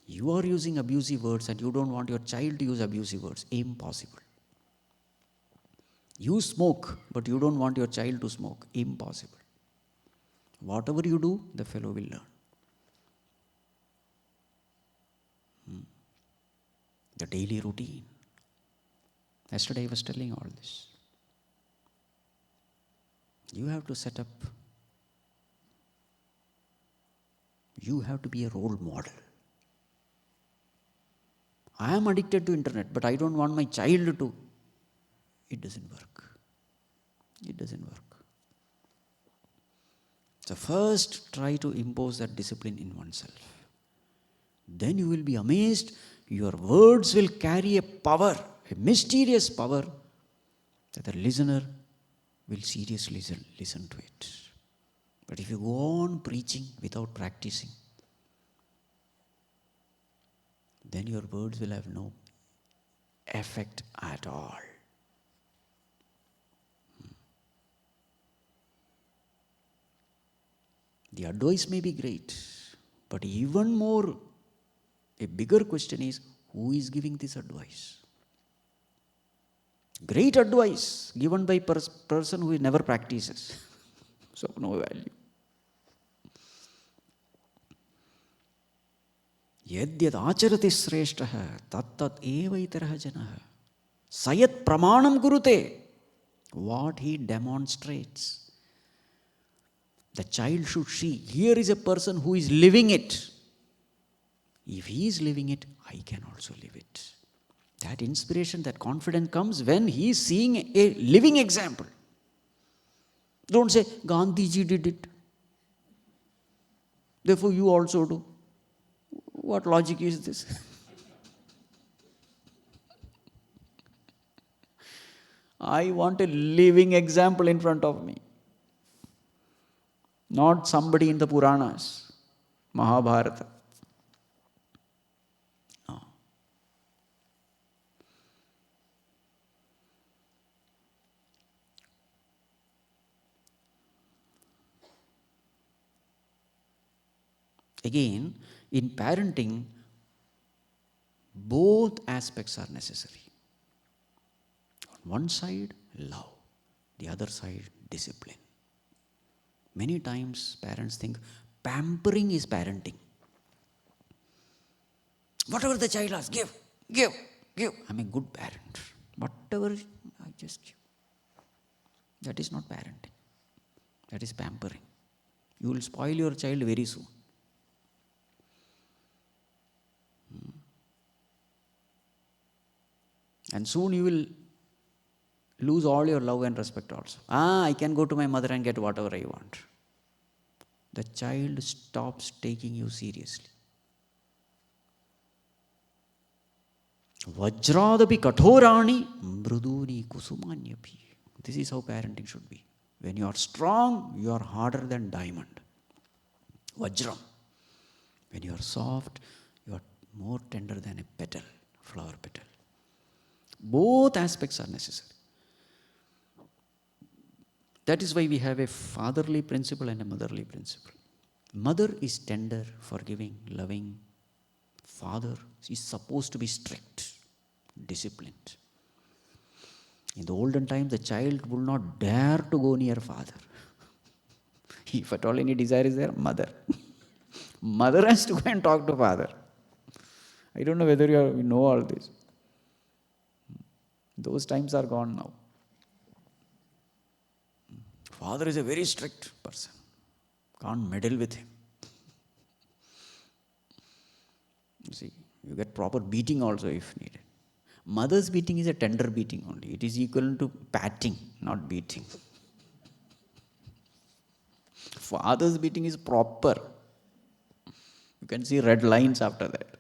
You are using abusive words and you don't want your child to use abusive words. Impossible. You smoke, but you don't want your child to smoke. Impossible. Whatever you do, the fellow will learn. The daily routine. Yesterday I was telling all this. You have to set up, you have to be a role model. I am addicted to internet, but I don't want my child to. It doesn't work. It doesn't work. So first try to impose that discipline in oneself. Then you will be amazed. Your words will carry a power, a mysterious power, that the listener will seriously listen to it. But if you go on preaching without practicing, then your words will have no effect at all. The advice may be great, but even more, a bigger question is, who is giving this advice? Great advice given by person who never practices. So no value. Yadyad acharati shreshtaha tattat eva itaraha janaha sayat pramanam gurute. What he demonstrates, the child should see. Here is a person who is living it. If he is living it, I can also live it. That inspiration, that confidence comes when he is seeing a living example. Don't say, Gandhiji did it, therefore you also do. What logic is this? I want a living example in front of me. Not somebody in the Puranas, Mahabharata. No. Again, in parenting, both aspects are necessary. On one side, love. The other side, discipline. Many times parents think pampering is parenting. Whatever the child asks, give. I'm a good parent. Whatever, I just give. That is not parenting. That is pampering. You will spoil your child very soon. And soon you will lose all your love and respect also. I can go to my mother and get whatever I want. The child stops taking you seriously. Vajradapi kathorani mruduni kusumanyapi. This is how parenting should be. When you are strong, you are harder than diamond. Vajram. When you are soft, you are more tender than a petal, flower petal. Both aspects are necessary. That is why we have a fatherly principle and a motherly principle. Mother is tender, forgiving, loving. Father is supposed to be strict, disciplined. In the olden times, the child would not dare to go near father. If at all any desire is there, mother. Mother has to go and talk to father. I don't know whether you know all this. Those times are gone now. Father is a very strict person. Can't meddle with him. You see, you get proper beating also if needed. Mother's beating is a tender beating only. It is equal to patting, not beating. Father's beating is proper. You can see red lines after that.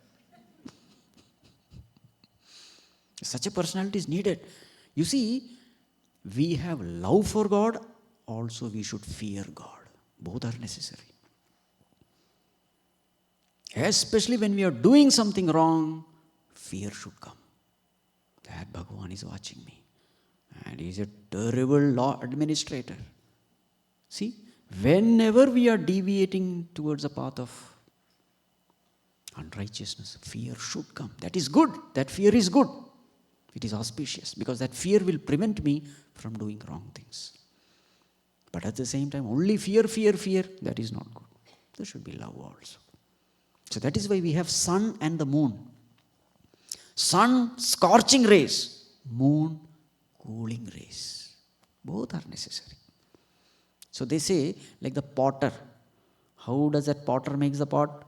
Such a personality is needed. You see, we have love for God, also we should fear God. Both are necessary. Especially when we are doing something wrong, fear should come. That Bhagavan is watching me. And he is a terrible law administrator. See, whenever we are deviating towards a path of unrighteousness, fear should come. That is good. That fear is good. It is auspicious because that fear will prevent me from doing wrong things. But at the same time, only fear, that is not good. There should be love also. So that is why we have sun and the moon. Sun, scorching rays. Moon, cooling rays. Both are necessary. So they say, like the potter. How does that potter make the pot?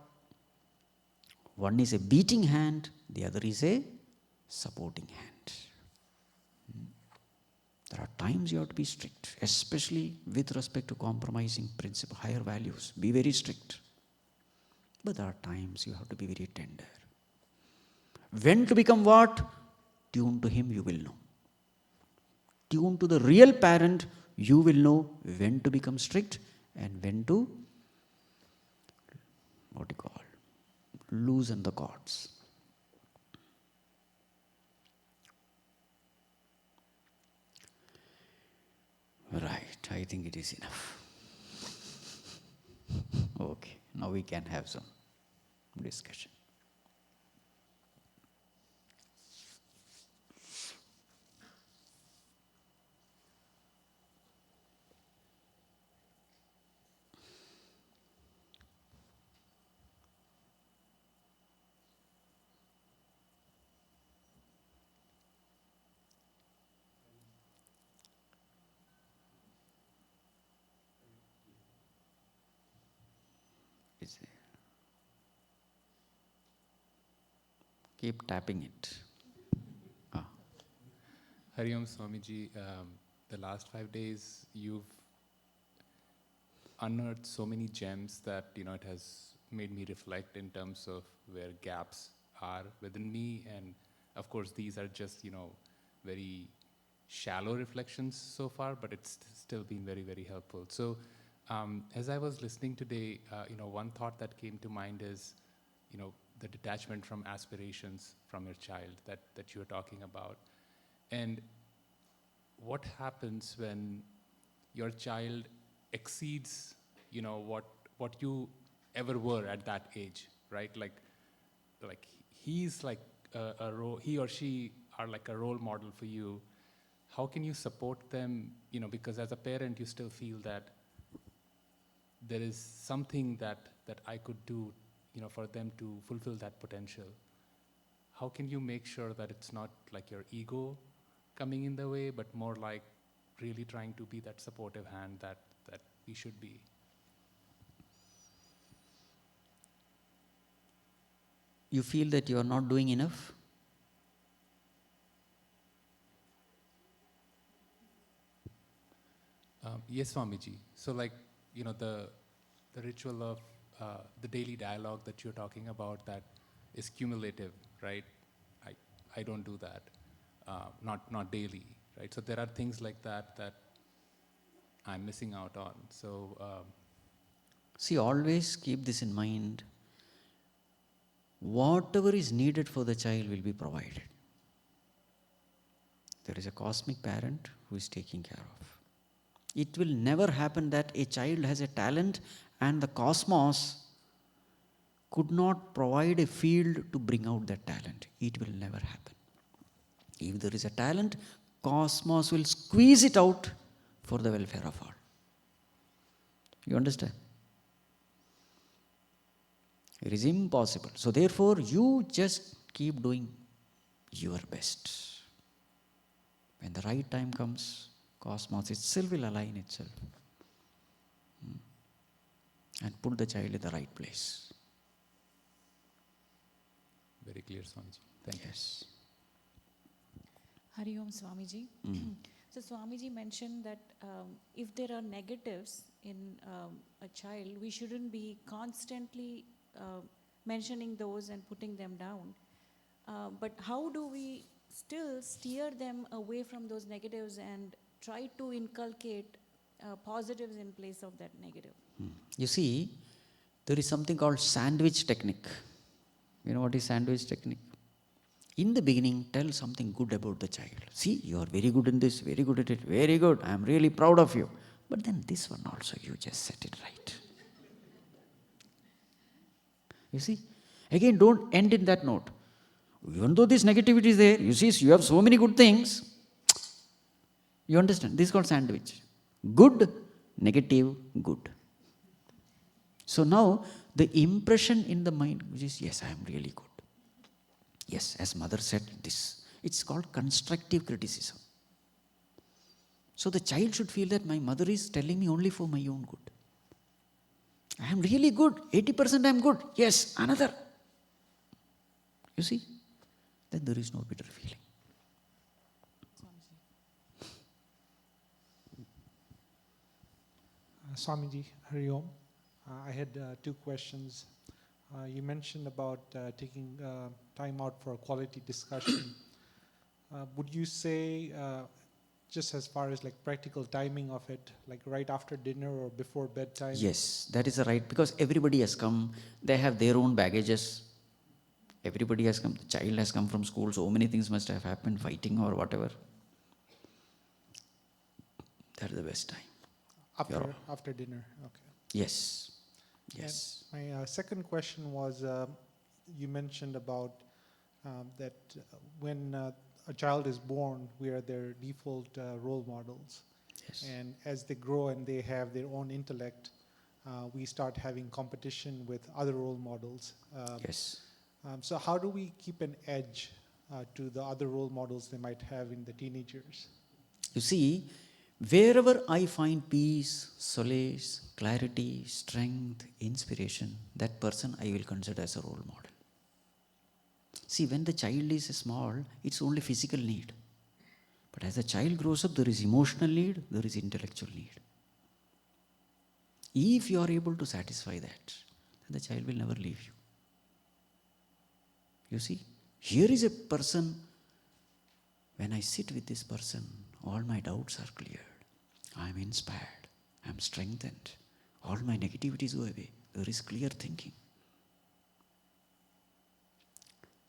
One is a beating hand, the other is a supporting hand. There are times you have to be strict, especially with respect to compromising principle, higher values. Be very strict. But there are times you have to be very tender. When to become what? Tune to him, you will know. Tune to the real parent, you will know when to become strict and when to, loosen the cords. Right, I think it is enough. Okay, now we can have some discussion. Keep tapping it. Hari Om Swamiji, the last 5 days you've unearthed so many gems that it has made me reflect in terms of where gaps are within me, and of course these are just very shallow reflections so far, but it's still been very, very helpful. So as I was listening today, one thought that came to mind is the detachment from aspirations from your child that you're talking about. And what happens when your child exceeds, what you ever were at that age, right? Like he's like he or she are like a role model for you. How can you support them? Because as a parent, you still feel that there is something that I could do, for them to fulfill that potential. How can you make sure that it's not like your ego coming in the way, but more like really trying to be that supportive hand that we should be? You feel that you are not doing enough? Yes, Swamiji. So the ritual of the daily dialogue that you're talking about, that is cumulative, right? I don't do that, not daily, right? So there are things like that I'm missing out on. So see, always keep this in mind. Whatever is needed for the child will be provided. There is a cosmic parent who is taking care of. It will never happen that a child has a talent and the cosmos could not provide a field to bring out that talent. It will never happen. If there is a talent, cosmos will squeeze it out for the welfare of all. You understand? It is impossible. So therefore, you just keep doing your best. When the right time comes, cosmos itself will align itself and put the child in the right place. very clear, Swamiji. Thank you. Yes. Hari Om Swamiji. So Swamiji mentioned that if there are negatives in a child, we shouldn't be constantly mentioning those and putting them down. But how do we still steer them away from those negatives and try to inculcate positives in place of that negative? You see, there is something called sandwich technique. You know what is sandwich technique? In the beginning, tell something good about the child. See, you are very good in this, very good at it, very good. I am really proud of you. But then this one also, you just set it right. You see? Again, don't end in that note. Even though this negativity is there, you see, you have so many good things. You understand? This is called sandwich. Good, negative, good. So now, the impression in the mind, which is, yes, I am really good. Yes, as mother said, this. It's called constructive criticism. So the child should feel that my mother is telling me only for my own good. I am really good. 80% I am good. Yes, another. You see? Then there is no bitter feeling. Swamiji, Hari Om. I had 2 questions. You mentioned about taking time out for a quality discussion. Would you say, just as far as like practical timing of it, like right after dinner or before bedtime? Yes, that is right. Because everybody has come. They have their own baggages. Everybody has come. The child has come from school. So many things must have happened, fighting or whatever. That's the best time. After dinner, okay. Yes. Yes. And my second question was, you mentioned about that when a child is born, we are their default role models. Yes. And as they grow and they have their own intellect, we start having competition with other role models. Yes. So how do we keep an edge to the other role models they might have in the teenagers? You see, wherever I find peace, solace, clarity, strength, inspiration, that person I will consider as a role model. See, when the child is small, it's only physical need. But as the child grows up, there is emotional need, there is intellectual need. If you are able to satisfy that, then the child will never leave you. You see, here is a person, when I sit with this person, all my doubts are cleared. I am inspired. I am strengthened. All my negativities go away. There is clear thinking.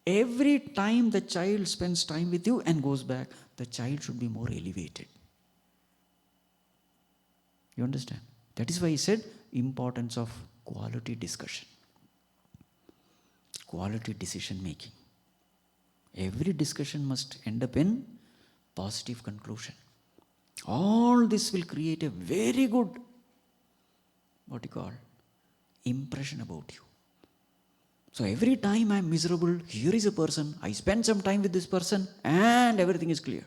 Every time the child spends time with you and goes back, the child should be more elevated. You understand? That is why he said importance of quality discussion. Quality decision making. Every discussion must end up in positive conclusion. All this will create a very good, impression about you. So every time I am miserable, here is a person, I spend some time with this person and everything is cleared.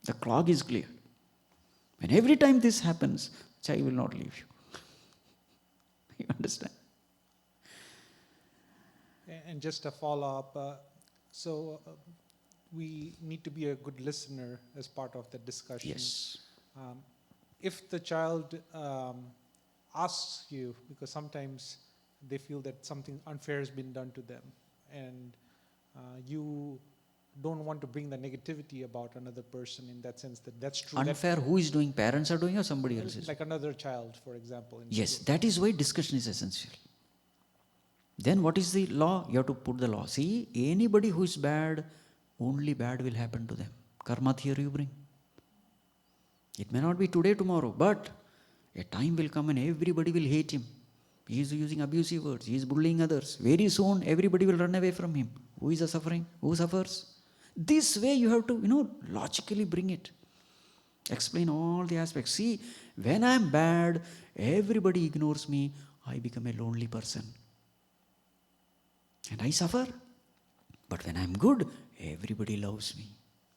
The clog is cleared. When every time this happens, child will not leave you. You understand? And just a follow-up, we need to be a good listener as part of the discussion. Yes. If the child asks you, because sometimes they feel that something unfair has been done to them, and you don't want to bring the negativity about another person in that sense, that's true. Unfair, who is doing? Parents are doing or somebody else is? Like another child, for example. Yes, school. that is why discussion is essential. Then what is the law? You have to put the law. See, anybody who is bad, only bad will happen to them. Karma theory you bring. It may not be today, tomorrow, but a time will come and everybody will hate him. He is using abusive words. He is bullying others. Very soon, everybody will run away from him. Who is suffering? Who suffers? This way you have to, logically bring it. Explain all the aspects. See, when I am bad, everybody ignores me. I become a lonely person. And I suffer. But when I am good, everybody loves me.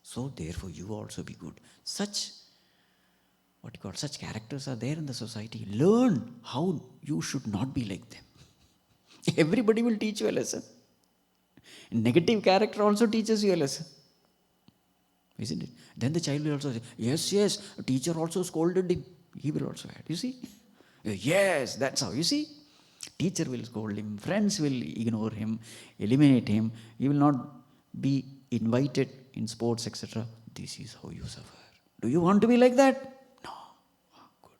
So therefore, you also be good. Such characters are there in the society. Learn how you should not be like them. Everybody will teach you a lesson. Negative character also teaches you a lesson. Isn't it? Then the child will also say, yes, a teacher also scolded him. He will also add. You see? Yes, that's how. You see? Teacher will scold him. Friends will ignore him, eliminate him. He will not be invited in sports, etc. This is how you suffer. Do you want to be like that? No. Good.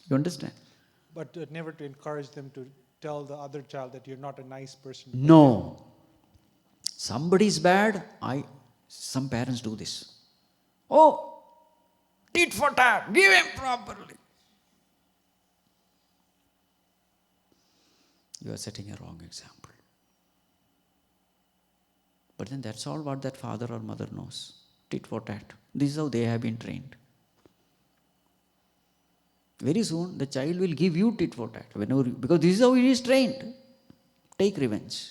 You understand? But never to encourage them to tell the other child that you're not a nice person. No. Somebody is bad, some parents do this. Oh, tit for tat, give him properly. You are setting a wrong example. But then that's all what that father or mother knows. Tit for tat. This is how they have been trained. Very soon, the child will give you tit for tat. Because this is how he is trained. Take revenge.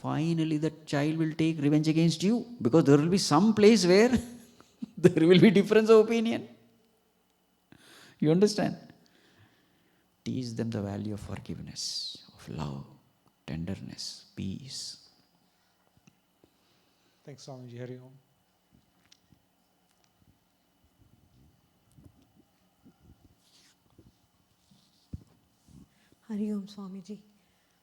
Finally, the child will take revenge against you. Because there will be some place where there will be difference of opinion. You understand? Teach them the value of forgiveness, of love, tenderness, peace. Thanks, Swamiji. Hari Om. Hari Om Swamiji.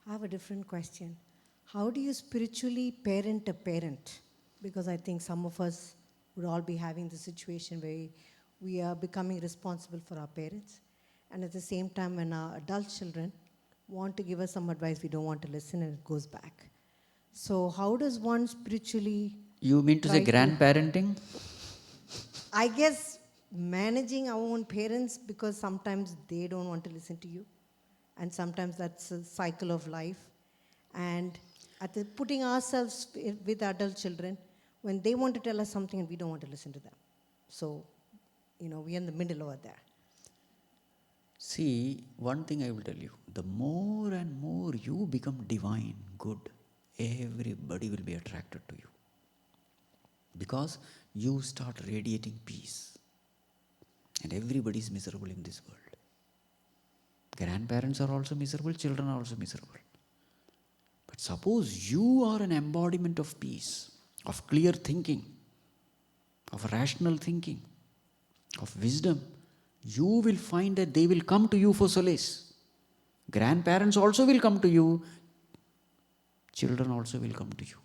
I have a different question. How do you spiritually parent a parent? Because I think some of us would all be having the situation where we are becoming responsible for our parents. And at the same time, when our adult children want to give us some advice, we don't want to listen and it goes back. So how does one spiritually... You mean to say grandparenting? I guess managing our own parents, because sometimes they don't want to listen to you. And sometimes that's a cycle of life. And putting ourselves with adult children, when they want to tell us something and we don't want to listen to them. So, we're in the middle over there. See, one thing I will tell you. The more and more you become divine, good, everybody will be attracted to you. Because you start radiating peace. And everybody is miserable in this world. Grandparents are also miserable, children are also miserable. But suppose you are an embodiment of peace, of clear thinking, of rational thinking, of wisdom, you will find that they will come to you for solace. Grandparents also will come to you. Children also will come to you.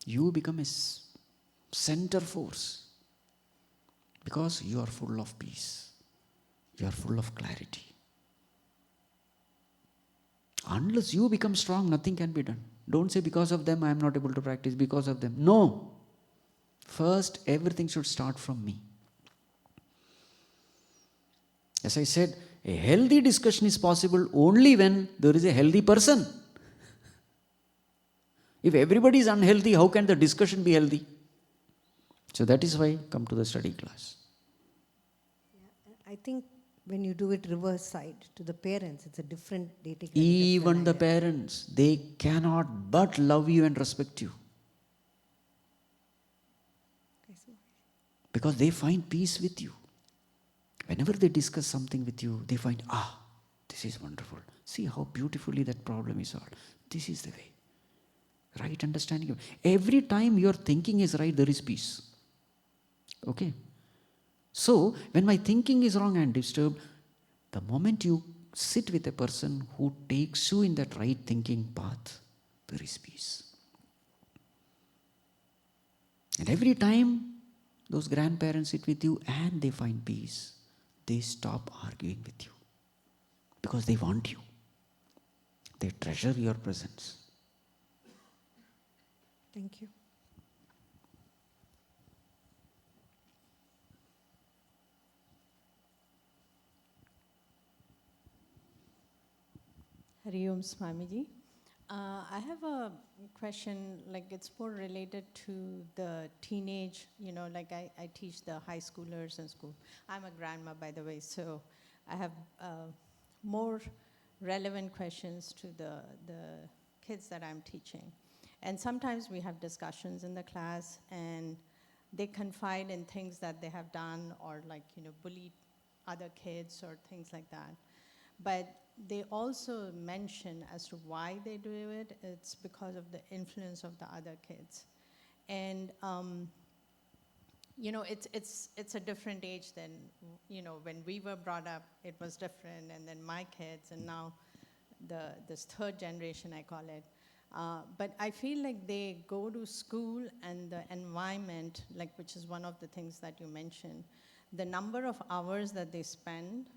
You become a center force because you are full of peace. You are full of clarity. Unless you become strong, nothing can be done. Don't say because of them I am not able to practice, because of them. No. First, everything should start from me. As I said, a healthy discussion is possible only when there is a healthy person. If everybody is unhealthy, how can the discussion be healthy? So that is why come to the study class. Yeah, I think when you do it reverse side to the parents, it's a different dating. Even the parents, they cannot but love you and respect you. Because they find peace with you. Whenever they discuss something with you, they find, this is wonderful. See how beautifully that problem is solved. This is the way. Right understanding. Every time your thinking is right, there is peace. Okay? So, when my thinking is wrong and disturbed, the moment you sit with a person who takes you in that right thinking path, there is peace. And every time those grandparents sit with you and they find peace, they stop arguing with you. Because they want you. They treasure your presence. Thank you. Hari Om Swamiji. I have a question, like it's more related to the teenage, like I teach the high schoolers in school. I'm a grandma, by the way, so I have more relevant questions to the kids that I'm teaching. And sometimes we have discussions in the class and they confide in things that they have done or bullied other kids or things like that. But they also mention as to why they do it. It's because of the influence of the other kids. And, it's a different age than, when we were brought up, it was different. And then my kids, and now this third generation, I call it. But I feel like they go to school and the environment, which is one of the things that you mentioned, the number of hours that they spend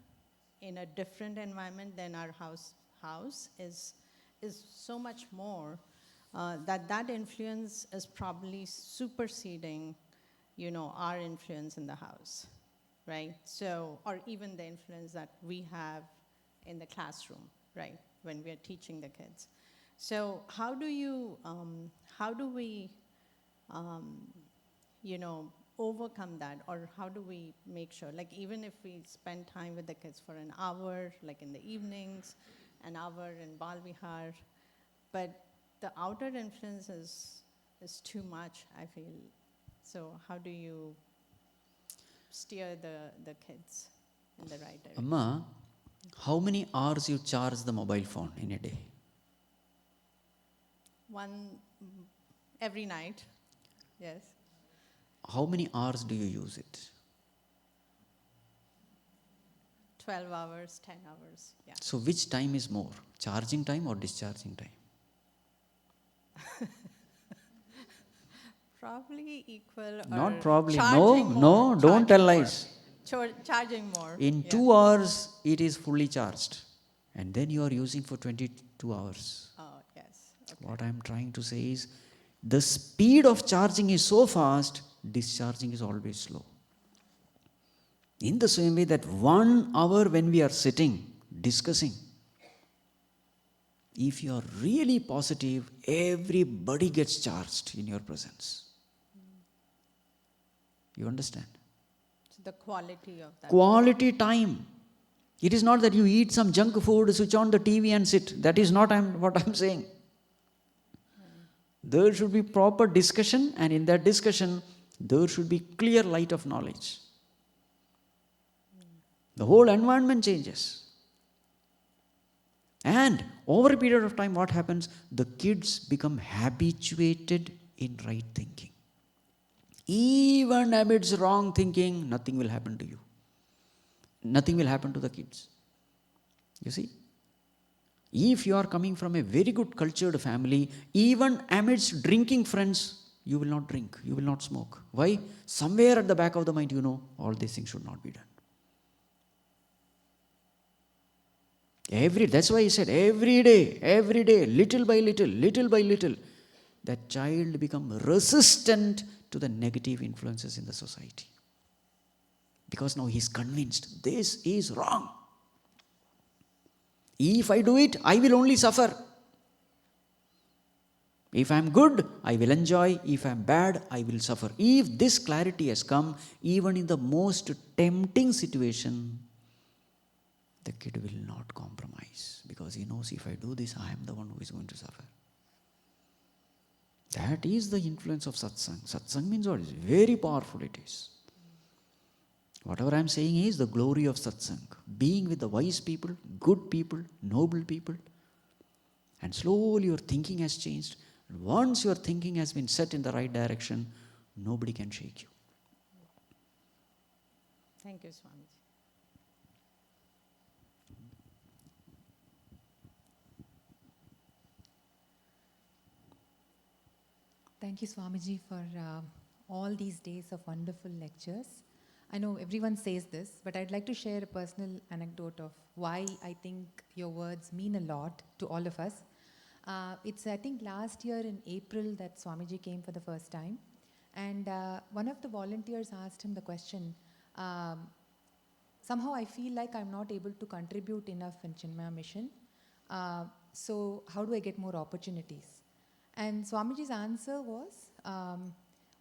in a different environment than our house is so much more. that influence is probably superseding, our influence in the house, right? So, or even the influence that we have in the classroom, right, when we are teaching the kids. So how do we, overcome that, or how do we make sure, like even if we spend time with the kids for an hour, like in the evenings, an hour in Bal Vihar, but the outer influence is too much, I feel. So how do you steer the kids in the right direction? Amma, how many hours you charge the mobile phone in a day? One every night, yes. How many hours do you use it? 12 hours, 10 hours, yeah. So which time is more, charging time or discharging time? Probably equal. Not or probably. charging more, Don't tell charging more. lies. Charging more. In yeah. 2 hours, it is fully charged. And then you are using for 22 hours. Oh, yes. Okay. What I am trying to say is, the speed of charging is so fast, discharging is always slow. In the same way that 1 hour when we are sitting, discussing, if you are really positive, everybody gets charged in your presence. You understand? So the quality of that. Quality time. It is not that you eat some junk food, switch on the TV and sit. That is not what I'm saying. There should be proper discussion, and in that discussion, there should be clear light of knowledge. The whole environment changes. And over a period of time, what happens? The kids become habituated in right thinking. Even amidst wrong thinking, nothing will happen to you. Nothing will happen to the kids. You see? If you are coming from a very good cultured family, even amidst drinking friends, you will not drink, you will not smoke. Why? Somewhere at the back of the mind, all these things should not be done. That's why he said, every day, little by little, that child becomes resistant to the negative influences in the society. Because now he's convinced this is wrong. If I do it, I will only suffer. If I'm good, I will enjoy. If I'm bad, I will suffer. If this clarity has come, even in the most tempting situation, the kid will not compromise. Because he knows, if I do this, I am the one who is going to suffer. That is the influence of Satsang. Satsang means what? It's very powerful it is. Whatever I am saying is the glory of Satsang. Being with the wise people, good people, noble people. And slowly your thinking has changed. And once your thinking has been set in the right direction, nobody can shake you. Thank you, Swami. Thank you, Swamiji, for all these days of wonderful lectures. I know everyone says this, but I'd like to share a personal anecdote of why I think your words mean a lot to all of us. It's, I think, last year in April that Swamiji came for the first time. And one of the volunteers asked him the question, somehow I feel like I'm not able to contribute enough in Chinmaya mission. So how do I get more opportunities? And Swamiji's answer was,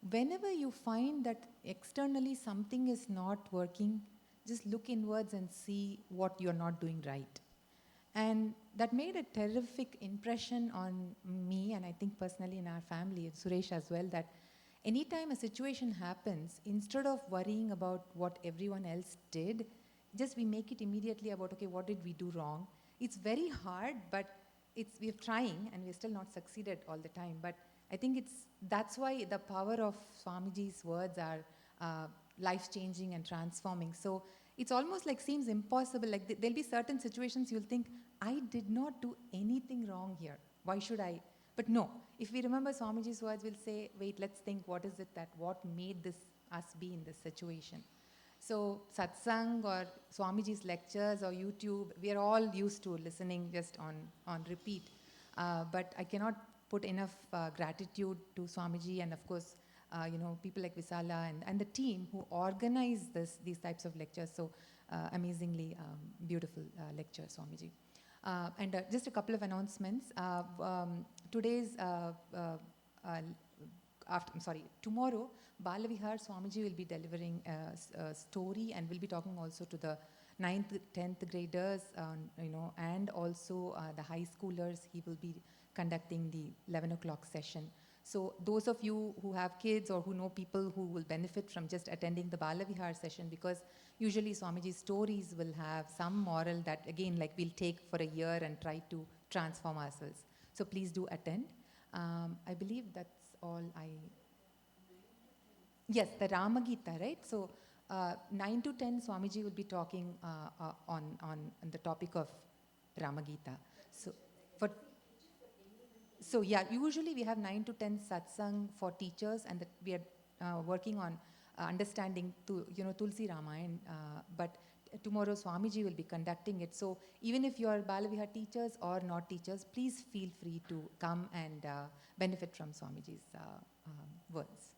whenever you find that externally something is not working, just look inwards and see what you're not doing right. And that made a terrific impression on me, and I think personally in our family, and Suresh as well, that anytime a situation happens, instead of worrying about what everyone else did, just we make it immediately about, okay, what did we do wrong? It's very hard, but we're trying, and we're still not succeeded all the time. But I think that's why the power of Swamiji's words are life-changing and transforming. So it's almost like seems impossible. Like there'll be certain situations you'll think, I did not do anything wrong here. Why should I? But no, if we remember Swamiji's words, we'll say, wait, let's think, what made us be in this situation? So Satsang or Swamiji's lectures or YouTube, we are all used to listening just on repeat. But I cannot put enough gratitude to Swamiji and of course, people like Visala and the team who organize these types of lectures. So amazingly beautiful lecture, Swamiji. And just a couple of announcements. Today's tomorrow, Balavihar Swamiji will be delivering a story and will be talking also to the 9th, 10th graders, and also the high schoolers. He will be conducting the 11 o'clock session. So those of you who have kids or who know people who will benefit from just attending the Balavihar session, because usually Swamiji's stories will have some moral that again, like we'll take for a year and try to transform ourselves. So please do attend. I believe that's all Yes, the Rama Gita, right? So 9 to 10, Swamiji will be talking on the topic of Rama Gita. So yeah, usually we have 9 to 10 satsang for teachers, and that we are working on understanding Tulsi Ramayana. But tomorrow Swamiji will be conducting it. So even if you are Balavihar teachers or not teachers, please feel free to come and benefit from Swamiji's words.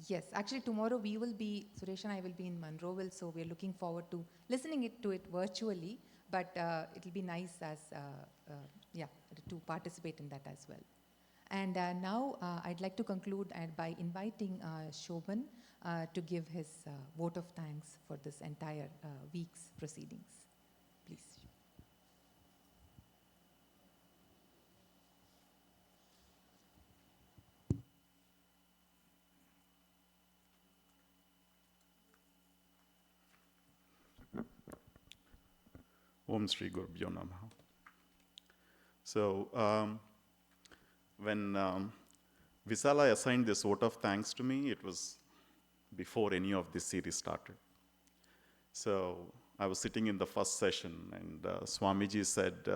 Yes, actually tomorrow Suresh and I will be in Monroeville, so we're looking forward to listening to it virtually, but it'll be nice to participate in that as well. And now I'd like to conclude by inviting Shobhan to give his vote of thanks for this entire week's proceedings. Please. Om Sri Gurubhyo Namaha. So, when Visala assigned this vote of thanks to me, it was before any of this series started. So, I was sitting in the first session, and Swamiji said,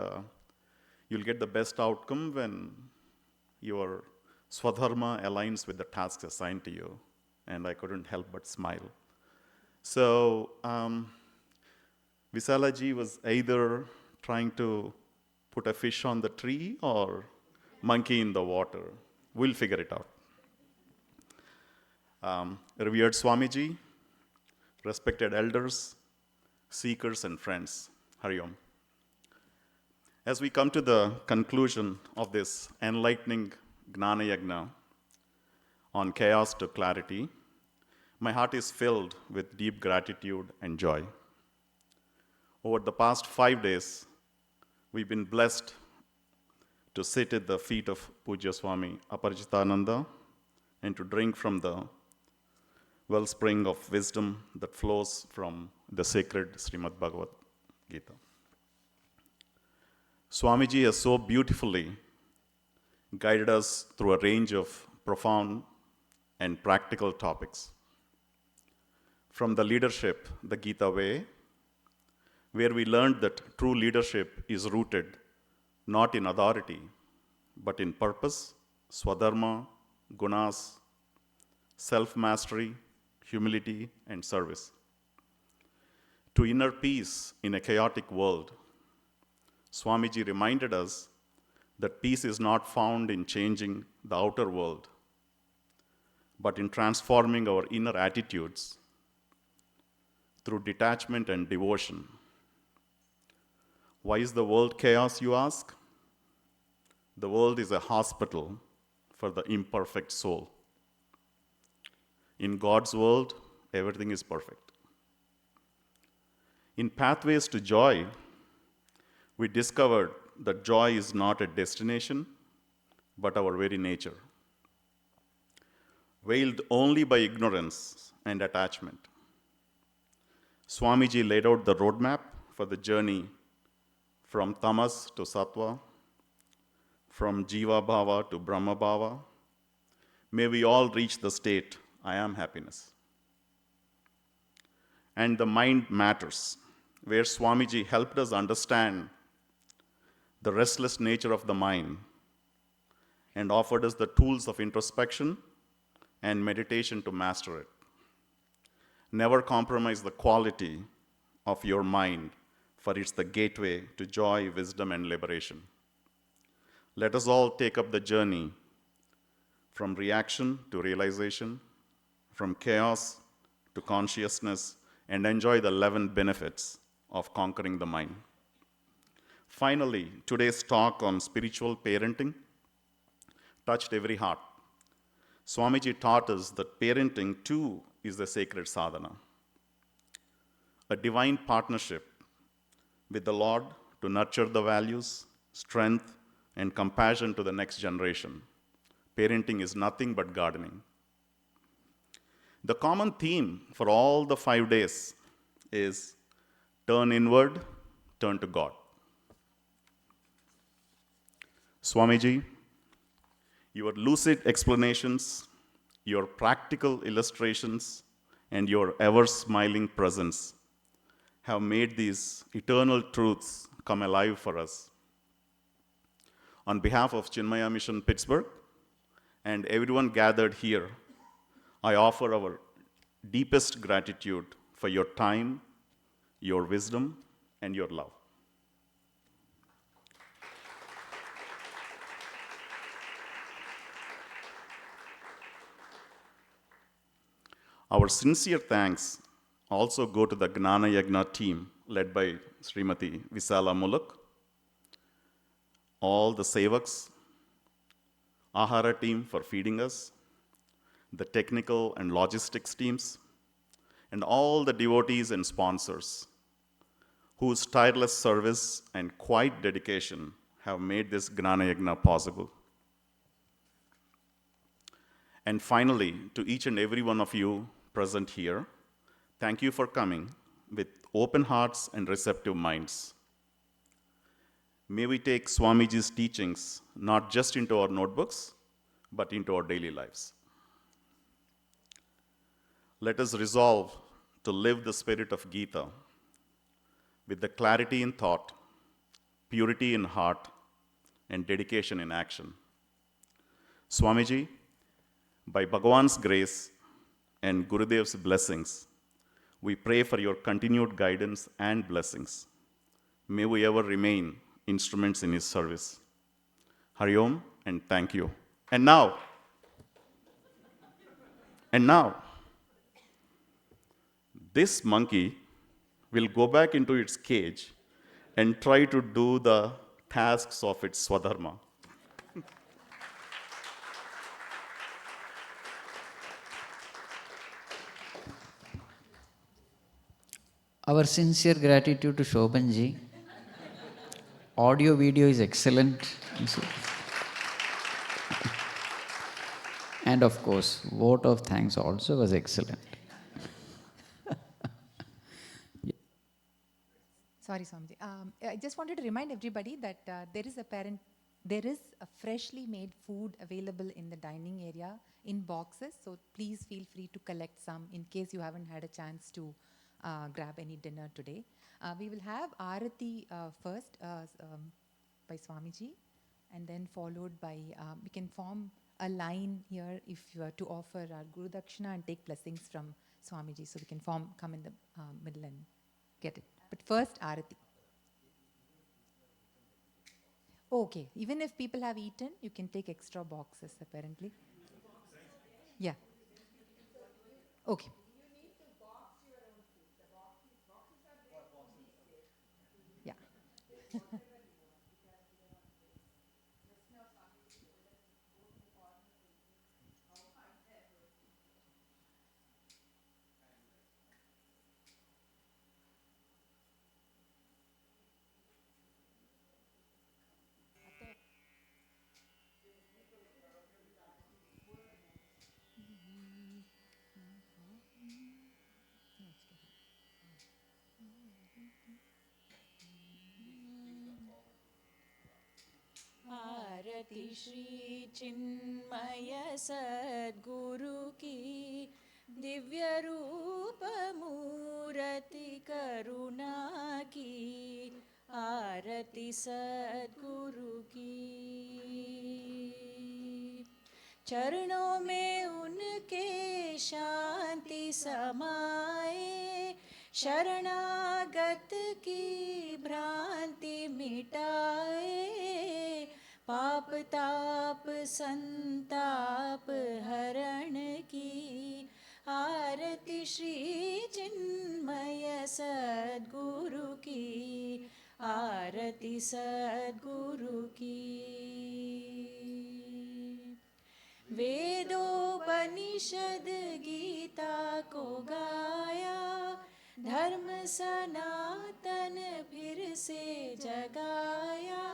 you'll get the best outcome when your Swadharma aligns with the tasks assigned to you. And I couldn't help but smile. So, Visalaji was either trying to put a fish on the tree or monkey in the water. We'll figure it out. Revered Swamiji, respected elders, seekers and friends, Hari Om. As we come to the conclusion of this enlightening Jnana Yajna on chaos to clarity, my heart is filled with deep gratitude and joy. Over the past 5 days, we've been blessed to sit at the feet of Pujya Swami Aparajitananda and to drink from the wellspring of wisdom that flows from the sacred Srimad Bhagavad Gita. Swamiji has so beautifully guided us through a range of profound and practical topics. From the leadership, the Gita way, where we learned that true leadership is rooted not in authority, but in purpose, swadharma, gunas, self-mastery, humility, and service. To inner peace in a chaotic world, Swamiji reminded us that peace is not found in changing the outer world, but in transforming our inner attitudes through detachment and devotion. Why is the world chaos, you ask? The world is a hospital for the imperfect soul. In God's world, everything is perfect. In Pathways to Joy, we discovered that joy is not a destination, but our very nature, veiled only by ignorance and attachment. Swamiji laid out the roadmap for the journey from tamas to sattva, from jiva bhava to brahma bhava. May we all reach the state, I am happiness. And the mind matters, where Swamiji helped us understand the restless nature of the mind and offered us the tools of introspection and meditation to master it. Never compromise the quality of your mind, for it's the gateway to joy, wisdom, and liberation. Let us all take up the journey from reaction to realization, from chaos to consciousness, and enjoy the 11 benefits of conquering the mind. Finally, today's talk on spiritual parenting touched every heart. Swamiji taught us that parenting too is a sacred sadhana, a divine partnership with the Lord to nurture the values, strength, and compassion to the next generation. Parenting is nothing but gardening. The common theme for all the 5 days is turn inward, turn to God. Swamiji, your lucid explanations, your practical illustrations, and your ever-smiling presence have made these eternal truths come alive for us. On behalf of Chinmaya Mission Pittsburgh and everyone gathered here, I offer our deepest gratitude for your time, your wisdom, and your love. Our sincere thanks also go to the Jnana Yajna team led by Srimati Visala Mulak, all the Sevaks, Ahara team for feeding us, the technical and logistics teams, and all the devotees and sponsors whose tireless service and quiet dedication have made this Jnana Yajna possible. And finally, to each and every one of you present here, thank you for coming with open hearts and receptive minds. May we take Swamiji's teachings not just into our notebooks, but into our daily lives. Let us resolve to live the spirit of Gita with the clarity in thought, purity in heart, and dedication in action. Swamiji, by Bhagavan's grace and Gurudev's blessings, we pray for your continued guidance and blessings. May we ever remain instruments in his service. Hari Om, and thank you. And now, this monkey will go back into its cage and try to do the tasks of its swadharma. Our sincere gratitude to Shobhanji. Audio video is excellent. And of course, vote of thanks also was excellent. Sorry, Swamiji. I just wanted to remind everybody that there is a freshly made food available in the dining area in boxes. So please feel free to collect some in case you haven't had a chance to grab any dinner today. We will have Arati first by Swamiji, and then followed by, we can form a line here if you are to offer our Guru Dakshina and take blessings from Swamiji. So we can come in the middle and get it. But first, Arati. Okay, even if people have eaten, you can take extra boxes apparently. Yeah. Okay. Yeah. आरती श्री चिन्मय सद्गुरु की दिव्य रूप मूर्ति करुणा की आरती सद्गुरु की चरणों में उनके शांति समाए शरणागत की भ्रांति मिटाए पाप ताप संताप हरण की, आरती श्री चिन्मय सद्गुरु की, आरती सद्गुरु की। वेदोपनिषद गीता को गाया, धर्म सनातन फिर से जगाया,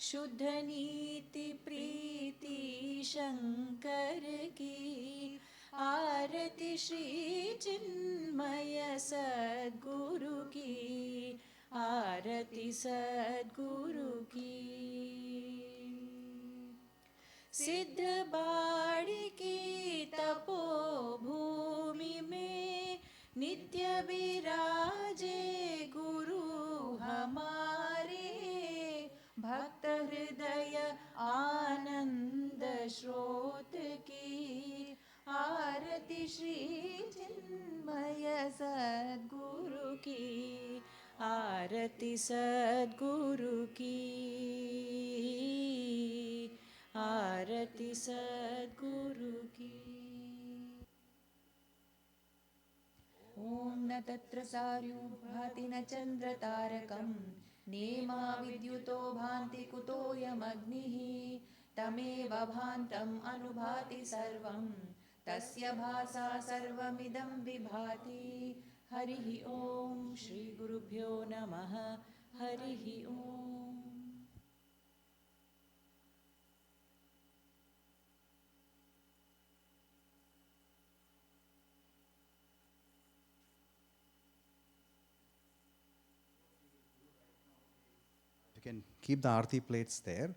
शुद्ध नीति प्रीति शंकर की, आरती श्री चिन्मय सद्गुरु की, आरती सद्गुरु की। सिद्ध बाड़ी की तपोभूमि में, नित्य विराजे गुरु हमारे, भक्त हृदय आनंद स्रोत की, आरती श्री चिन्मय सद्गुरु की, आरती सद्गुरु की, आरती सद्गुरु की। ॐ न तत्र सार्यो भाति न चन्द्रतारकं, नेमा विद्युतो भान्ति कुतोऽयमग्निः, तमेव भान्तम् अनुभाति सर्वं, तस्य भासा सर्वमिदं विभाति। हरिः ॐ श्रीगुरुभ्यो नमः। हरिः ॐ। You can keep the Aarti plates there,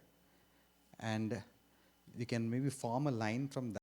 and you can maybe form a line from that.